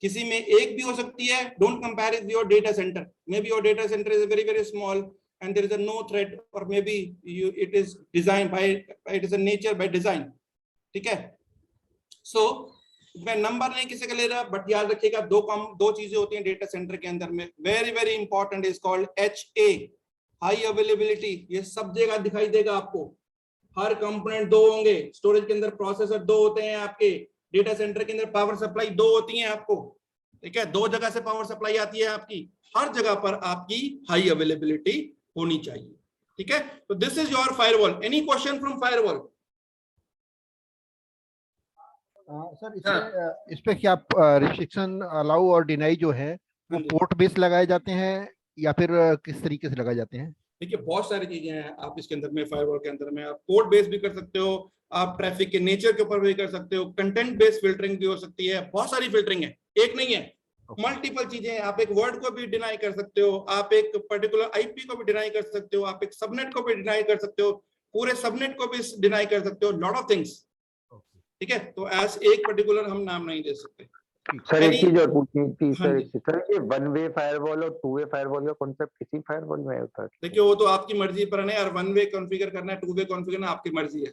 किसी में एक भी हो सकती है। Don't compare it with your data centre, may be your data centre is very very small and there is a no threat, or maybe it is designed by, it is a nature by design, ठीक है। so मैं नंबर नहीं किसी का ले रहा, बट याद रखिएगा दो चीजें होती हैं डेटा सेंटर के अंदर में, very very important, is called HA, high availability. ये सब जगह दिखाई देगा आपको, हर कंपोनेंट 2 होंगे। स्टोरेज के अंदर प्रोसेसर 2 होते हैं आपके, डेटा सेंटर के अंदर पावर सप्लाई 2 होती हैं आपको, ठीक है। 2 जगह से पावर सप्लाई आती है आपकी, हर जगह पर आपकी हाई अवेलेबिलिटी होनी चाहिए, ठीक है। तो this is your firewall. Any question from firewall? Sir इस पे क्या रिस्ट्रिक्शन अलाउ और डिनाई जो है वो पोर्ट बेस्ड लगाए जाते हैं या फिर किस तरीके से लगाए जाते हैं? देखिए बहुत सारी चीजें हैं आप इसके अंदर में, फायरवॉल के अंदर में आप पोर्ट बेस्ड भी कर सकते हो, आप ट्रैफिक के नेचर के ऊपर भी कर सकते हो, कंटेंट बेस्ड फिल्टरिंग भी हो सकती है, बहुत सारी फिल्टरिंग है, एक नहीं है, मल्टीपल चीजें हैं। आप एक वर्ड को भी डिनाई कर सकते हो, आप एक पर्टिकुलर आईपी को भी डिनाई कर सकते हो, आप एक सबनेट को भी डिनाई कर सकते हो, पूरे सबनेट को भी डिनाई कर सकते हो, लॉट ऑफ थिंग्स, ठीक है। तो एज एक पर्टिकुलर हम नाम नहीं दे सकते। सर एक चीज और पूछनी थी सर, ये 1 वे फायरवॉल और 2 वे फायरवॉल का कॉन्सेप्ट किसी फायरवॉल में होता है? देखिए वो तो आपकी मर्जी पर है, और 1 वे कॉन्फ़िगर करना है, 2 वे कॉन्फ़िगर करना आपकी मर्जी है,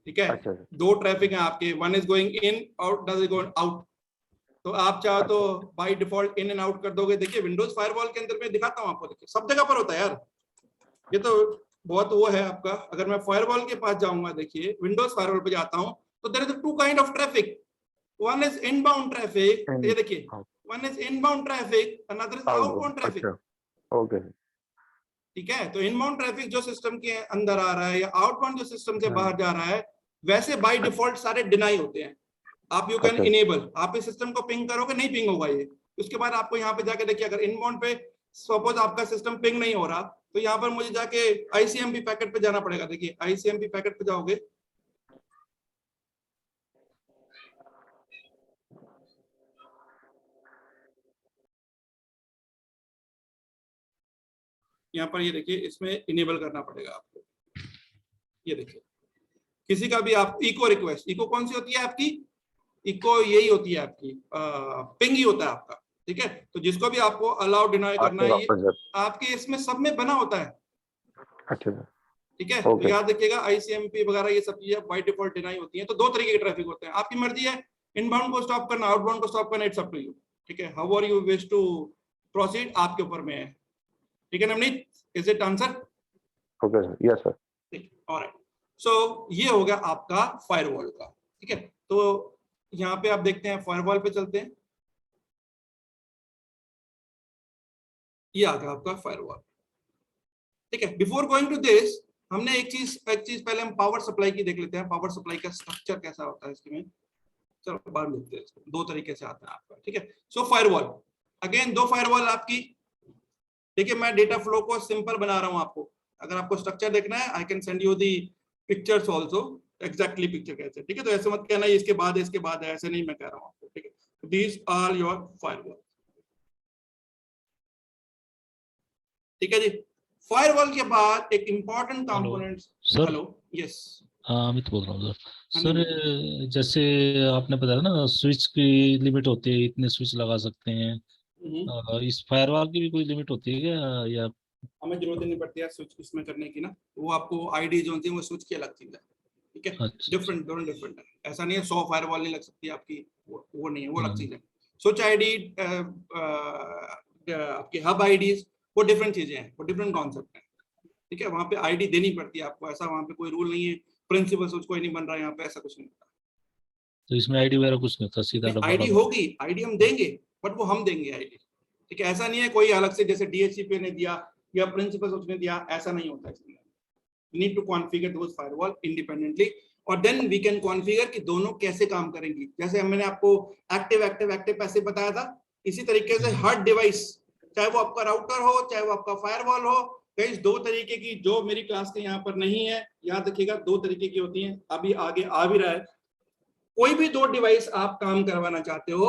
ठीक है। अच्छा। 2 ट्रैफिक है आपके, वन इज गोइंग इन और डज इज गोइंग आउट, तो आप चाहो तो by default in and out कर दोगे। देखिए विंडोज फायरवॉल के अंदर मैं दिखाता हूं आपको, देखिए सब जगह पर होता है यार, ये तो बहुत वो है आपका। अगर मैं फायरवॉल के पास जाऊंगा, देखिए विंडोज फायरवॉल पे जाता हूं, तो there is 2 kind of traffic, one is inbound traffic, ये देखिए one is inbound traffic, another is outbound traffic, okay, ठीक है। तो इनबाउंड ट्रैफिक जो सिस्टम के अंदर आ रहा है या आउटबाउंड जो सिस्टम से बाहर जा रहा है, वैसे बाय डिफॉल्ट सारे डिनाई होते हैं। आप यू कैन इनेबल, आप इस सिस्टम को पिंग करोगे नहीं पिंग होगा ये, उसके बाद आपको यहाँ पे जाके देखिए, अगर इनबाउंड पे सपोज आपका सिस्टम पिंग नहीं हो रहा, तो यहाँ पर मुझे जाके आईसीएमपी पैकेट पे जाना पड़ेगा। देखिए आईसीएमपी पैकेट पे जाओगे, यहाँ पर ये देखिए इसमें इनेबल करना पड़ेगा आपको। ये देखिए किसी का भी आप इको रिक्वेस्ट, इको कौन सी होती है आपकी? इको यही होती है आपकी, पिंग ही होता है आपका, ठीक है। तो जिसको भी आपको अलाउ डिनाई करना है, ये वापस जाते। आपके इसमें सब में बना होता है, अच्छा सर। ठीक है। तो ओके। याद रखिएगा आईसीएमपी वगैरह ये सब चीजें बाय डिफॉल्ट डिनाई होती हैं। तो दो तरीके के ट्रैफिक होते हैं, आपकी मर्जी है इनबाउंड को स्टॉप करना, आउटबाउंड को स्टॉप करना, इट्स अप टू यू, ठीक है। How are you wish to proceed, आपके ऊपर में है, ठीक है Navneet, is it answer? Okay sir, yes sir. ठीक, ऑलराइट। सो ये हो गया आपका फायरवॉल का, ठीक है। तो यहाँ पे आप देखते हैं, फायरवॉल पे चलते हैं, ये आ गया आपका फायरवॉल, ठीक है। बिफोर गोइंग टू दिस, हमने एक चीज पहले हम पावर सप्लाई की देख लेते हैं, पावर सप्लाई का स्ट्रक्चर कैसा होता है इसमें। चलो बाद में देखते हैं इसको, दो तरीके से आता है आपका, ठीक है। सो फायरवॉल, अगेन दो फायरवॉल आपकी, देखिए मैं डेटा फ्लो को सिंपल बना रहा हूं आपको, अगर आपको स्ट्रक्चर देखना है I can send you the pictures also, exactly picture कैसे, ठीक है। तो ऐसे मत कहना इसके बाद है इसके बाद है, ऐसे नहीं मैं कह रहा हूँ आपको, ठीक है। दीज आर योर फायरवॉल, ठीक है जी। फायरवॉल के बाद एक important component, sir. Hello, yes, हाँ अमित बोल रहा हूँ सर। हाँ सर जी, जैसे आपने बताया ना स्विच की लिमिट होती है, इतने स्विच लगा सकते हैं। इस फायरवॉल की भी कोई लिमिट होती है क्या या? हमें जरूरत नहीं पड़ती है स्विच इसमें करने की ना, वो आपको आईडी जो होती है वो स्विच की अलग चीज है, ठीक है। अच्छा अच्छा। डिफरेंट, दोनों डिफरेंट है, ऐसा नहीं है 100 फायरवॉल नहीं लग सकती आपकी, वो नहीं है, वो अलग हाँ चीज है। स्विच आईडी, आपकी हब आईडीज, वो डिफरेंट चीजें हैं, वो डिफरेंट कॉन्सेप्ट है, ठीक है। वहां पे आईडी देनी पड़ती है आपको, ऐसा वहां पे कोई रूल नहीं है, प्रिंसिपल स्विच कोई नहीं बन रहा है यहाँ पे, ऐसा कुछ नहीं होता। तो इसमें आईडी वगैरह कुछ नहीं होता, सीधा नहीं, डब्बा आईडी डब्बा? होगी, आईडी हम देंगे, बट वो हम देंगे आईडी, ठीक है। ऐसा नहीं है कोई अलग से जैसे डीएचसीपी ने दिया या प्रिंसिपल स्विच ने दिया, ऐसा नहीं होता इसमें। Need to configure those firewall independently, और देन वी कैन कॉन्फ़िगर कि दोनों कैसे काम करेंगी। जैसे मैंने आपको एक्टिव एक्टिव एक्टिव पैसे बताया था, इसी तरीके से हर डिवाइस, चाहे वो आपका राउटर हो चाहे वो आपका फायरवॉल हो, कई दो तरीके की, जो मेरी क्लास के यहाँ पर नहीं है, याद रखिएगा दो तरीके की होती हैं, अभी आगे आ भी रहा है। कोई भी दो डिवाइस आप काम करवाना चाहते हो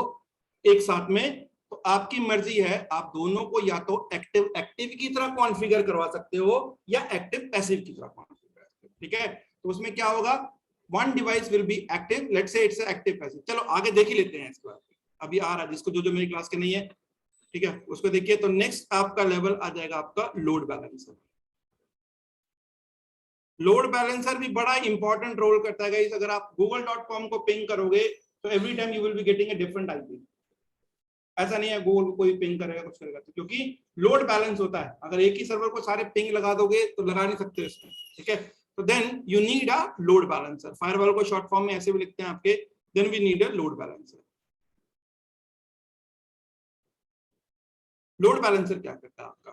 एक साथ में, तो आपकी मर्जी है, आप दोनों को या तो एक्टिव एक्टिव की तरह कॉन्फ़िगर करवा सकते हो या एक्टिव पैसिव की तरह कॉन्फ़िगर, ठीक है। तो उसमें क्या होगा, one device will be active, let's say it's active passive. चलो आगे देख ही लेते हैं इसके बाद, अभी आ रहा है जिसको जो मेरी क्लास के नहीं है, ठीक है, उसको देखिए। तो नेक्स्ट आपका लेवल आ जाएगा आपका लोड बैलेंसर। लोड बैलेंसर भी बड़ा इंपॉर्टेंट रोल करता है गाइस। अगर आप google.com को पिंग करोगे तो every time you will be getting a different IP, ऐसा नहीं है गूगल को कोई पिंग करेगा कुछ करेगा, क्योंकि लोड बैलेंस होता है। अगर एक ही सर्वर को सारे पिंग लगा दोगे तो लगा नहीं सकते इसमें, ठीक है। तो then you need a load balancer, firewall को शॉर्ट फॉर्म में ऐसे भी लिखते हैं आपके, then we need a load balancer. Load balancer क्या करता है आपका,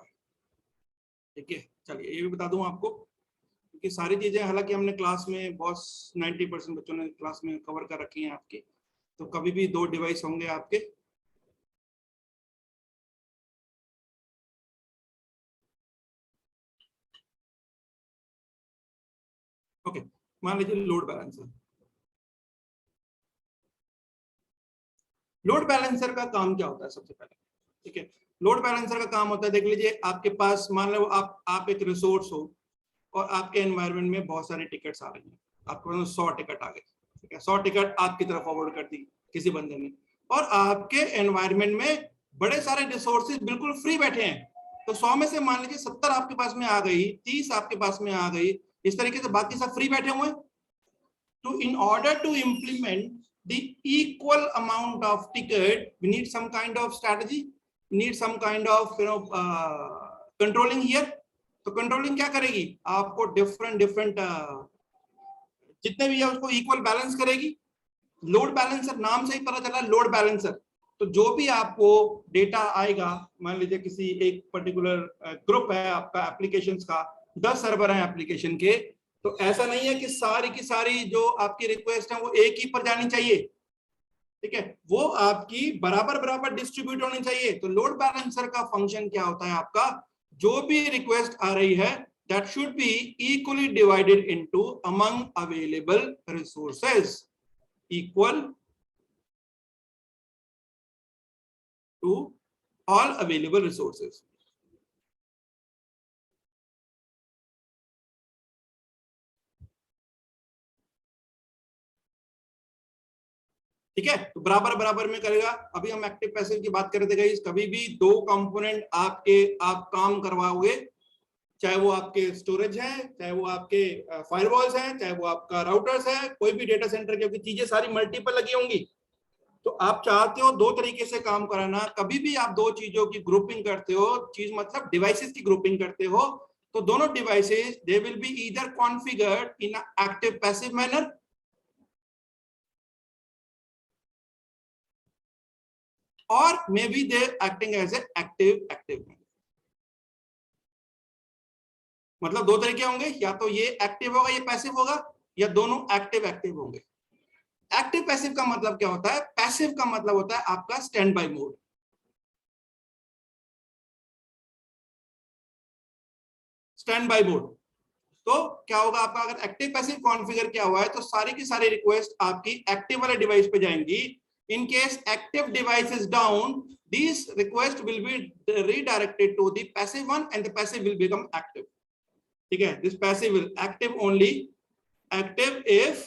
ठीक है। चलिए ये भी बता दूं आपको, क्योंकि सारी चीजें हालांकि हमने क्लास में बहुत 90% बच्चों ने क्लास में कवर कर रखी हैं आपकी, तो कभी भी दो डिवाइस होंगे आपके, ओके। मान लीजिए लोड बैलेंसर, लोड बैलेंसर का काम क्या होता है सबसे पहले, ठीक है। लोड बैलेंसर का काम होता है, देख लीजिए आपके पास, मान लो आप एक रिसोर्स हो और आपके एनवायरनमेंट में बहुत सारी टिकट्स आ रही हैं, आपके पास 100 टिकट आ गए, ठीक है। 100 टिकट आपकी तरफ फॉरवर्ड कर दी किसी बंदे ने, और आपके एनवायरनमेंट में बड़े सारे रिसोर्सेज बिल्कुल फ्री बैठे हैं। तो 100 में से मान लीजिए 70 आपके पास में आ गई, 30 आपके पास में आ गई, इस तरीके से बाकी सब फ्री बैठे हुए हैं। तो in order to implement the equal amount of ticket, we need some kind of strategy, we need some kind of controlling here. तो कंट्रोलिंग क्या करेगी, आपको डिफरेंट जितने भी है उसको इक्वल बैलेंस करेगी। लोड बैलेंसर नाम से ही पता चला, लोड बैलेंसर। तो जो भी आपको डेटा आएगा, मान लीजिए किसी एक पर्टिकुलर ग्रुप है आपका एप्लीकेशंस का, 10 सर्वर हैं एप्लीकेशन के, तो ऐसा नहीं है कि सारी की सारी जो आपकी रिक्वेस्ट है वो एक ही पर जानी चाहिए, ठीक है। वो आपकी बराबर बराबर डिस्ट्रीब्यूट होनी चाहिए। तो लोड बैलेंसर का फंक्शन क्या होता है आपका, जो भी रिक्वेस्ट आ रही है that should be equally divided into among available resources, equal to all available resources. ठीक है, तो बराबर बराबर में करेगा। अभी हम एक्टिव पैसिव की बात कर रहे थे गाइस, कभी भी दो कंपोनेंट आप काम करवाओगे, चाहे वो आपके स्टोरेज है, चाहे वो आपके फायरवॉल्स हैं, चाहे वो आपका राउटर्स है, कोई भी डेटा सेंटर, क्योंकि चीजें सारी मल्टीपल लगी होंगी, तो आप चाहते हो दो तरीके से काम कराना। कभी भी आप दो चीजों की ग्रुपिंग करते हो, चीज मतलब डिवाइसेस की ग्रुपिंग करते हो, तो दोनों devices they will be either configured in active passive manner और may be they acting as a active manner. मतलब दो तरीके होंगे, या तो ये एक्टिव होगा, ये पैसिव होगा, या दोनों एक्टिव होंगे। एक्टिव पैसिव का मतलब क्या होता है? पैसिव का मतलब होता है आपका stand by mode. Stand by mode तो क्या होगा आपका, अगर एक्टिव पैसिव कॉन्फ़िगर किया हुआ है तो सारी की सारी रिक्वेस्ट आपकी एक्टिव वाले डिवाइस पे जाएंगी। In case active device is down, this request will be redirected to the passive one and the passive will become active. ठीक है, this passive will active only active if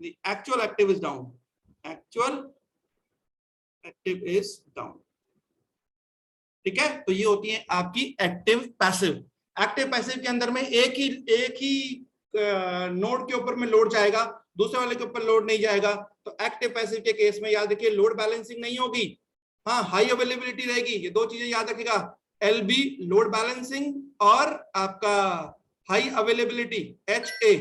the actual active is down. Actual active is down. ठीक है, तो ये होती है आपकी एक्टिव पैसिव। एक्टिव पैसिव के अंदर में एक ही नोड के ऊपर में लोड जाएगा, दूसरे वाले के ऊपर लोड नहीं जाएगा। तो एक्टिव पैसिव के केस में याद रखिए लोड बैलेंसिंग नहीं होगी, हाँ हाई अवेलेबिलिटी रहेगी। ये दो चीजें याद रखिएगा, एलबी लोड बैलेंसिंग और आपका हाई अवेलेबिलिटी HA।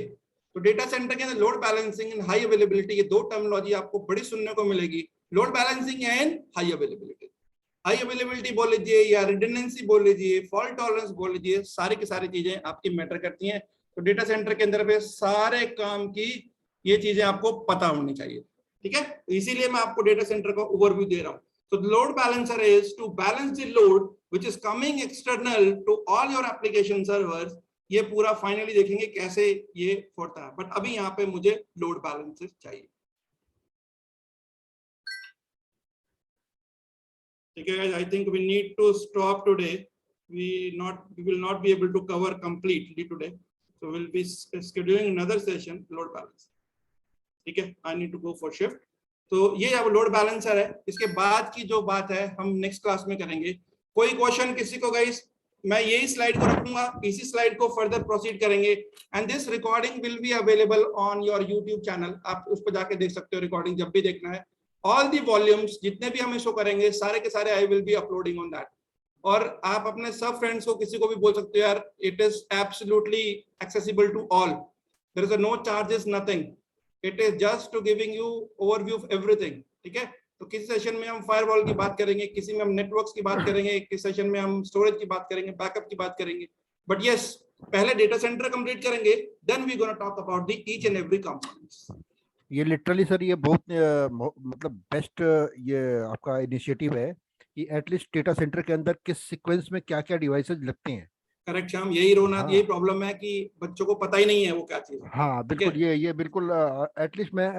तो डेटा सेंटर के अंदर load balancing and high availability, ये दो टर्मिनोलॉजी आपको बड़ी सुनने को मिलेगी, load balancing and high availability. High availability बोल लीजिए या रिडंडेंसी बोल लीजिए, फॉल्ट टॉलरेंस बोल लीजिए, सारी की सारी चीजें आपकी मैटर करती हैं। तो डेटा सेंटर के अंदर पे सारे काम की ये चीजें आपको पता होनी चाहिए। ठीक है, इसीलिए मैं आपको डेटा सेंटर का ओवरव्यू दे रहा हूँ। So the load balancer is to balance the load which is coming external to all your application servers। ये पूरा फाइनली देखेंगे कैसे ये होता है, बट अभी यहाँ पे मुझे लोड बैलेंसेस चाहिए। ठीक है, I think we need to stop today. We will not be able to cover completely today, so we'll be scheduling another session load balance। ठीक है, I need to go for shift। तो ये अब लोड बैलेंसर है, इसके बाद की जो बात है हम नेक्स्ट क्लास में करेंगे। कोई क्वेश्चन किसी को गाइस, मैं यही स्लाइड को रखूंगा, इसी स्लाइड को फर्दर प्रोसीड करेंगे and this recording will be available on your YouTube channel. आप उस पर जाके देख सकते हो रिकॉर्डिंग जब भी देखना है। ऑल दी वॉल्यूम्स जितने भी हम इसको करेंगे सारे के सारे I will be uploading on that. और आप अपने सब फ्रेंड्स को किसी को भी बोल सकते हो यार, it is absolutely accessible to all, there is no charges nothing, it is just to giving you overview of everything. ठीक है, तो किसी सेशन में हम फायरवॉल की बात करेंगे, किसी में हम नेटवर्क्स की बात करेंगे, किसी सेशन में हम स्टोरेज की बात करेंगे, बैकअप की बात करेंगे। बट यस, पहले डेटा सेंटर कंप्लीट करेंगे, then we gonna talk about the each and every components. ये लिटरली सर ये बहुत मतलब बेस्ट ये आपका इनिशिएटिव है कि एटलीस्ट डेटा सेंटर के अंदर किस सीक्वेंस में क्या क्या डिवाइसेस लगते हैं। करेक्ट श्याम, यही रोना, हाँ। यही प्रॉब्लम है कि बच्चों को पता ही नहीं है वो क्या चीज है। हाँ बिल्कुल, ये बिल्कुल एटलीस्ट मैं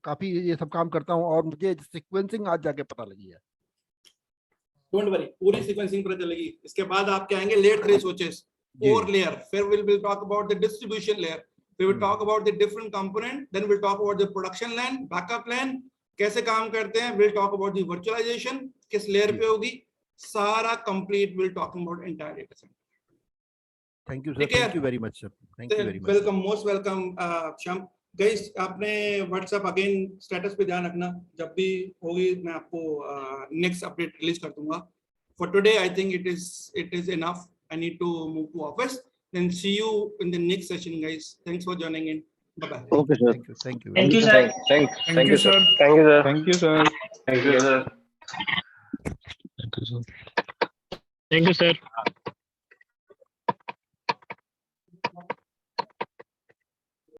काफी ये सब काम करता हूँ और मुझे सीक्वेंसिंग आज जाके पता लगी है। डोंट वरी, पूरी सीक्वेंसिंग पता चलेगी। इसके बाद आप क्या आएंगे, लेयर 3 स्विचेस, 4 लेयर, फिर we'll talk about the distribution layer, we will talk about the different component, then we'll talk about the production LAN, backup LAN कैसे काम करते हैं, we'll talk about the virtualization किस लेयर पे होगी, सारा complete we'll talk about entire data center। Thank you sir, thank you very much sir, thank you very much. Welcome, most welcome Shyam. Guys आपने व्हाट्सएप अगेन स्टेटस पे ध्यान रखना, जब भी होगी मैं आपको नेक्स्ट अपडेट रिलीज कर दूंगा। For today I think it is enough, I need to move to office, then see you in the next session guys. Thanks for joining in, bye bye. Okay sir, thank you Thank you, sir. Thank you, sir. Thank you sir, Thank you, sir. Thank you sir. Thank you, sir. Thank you, sir.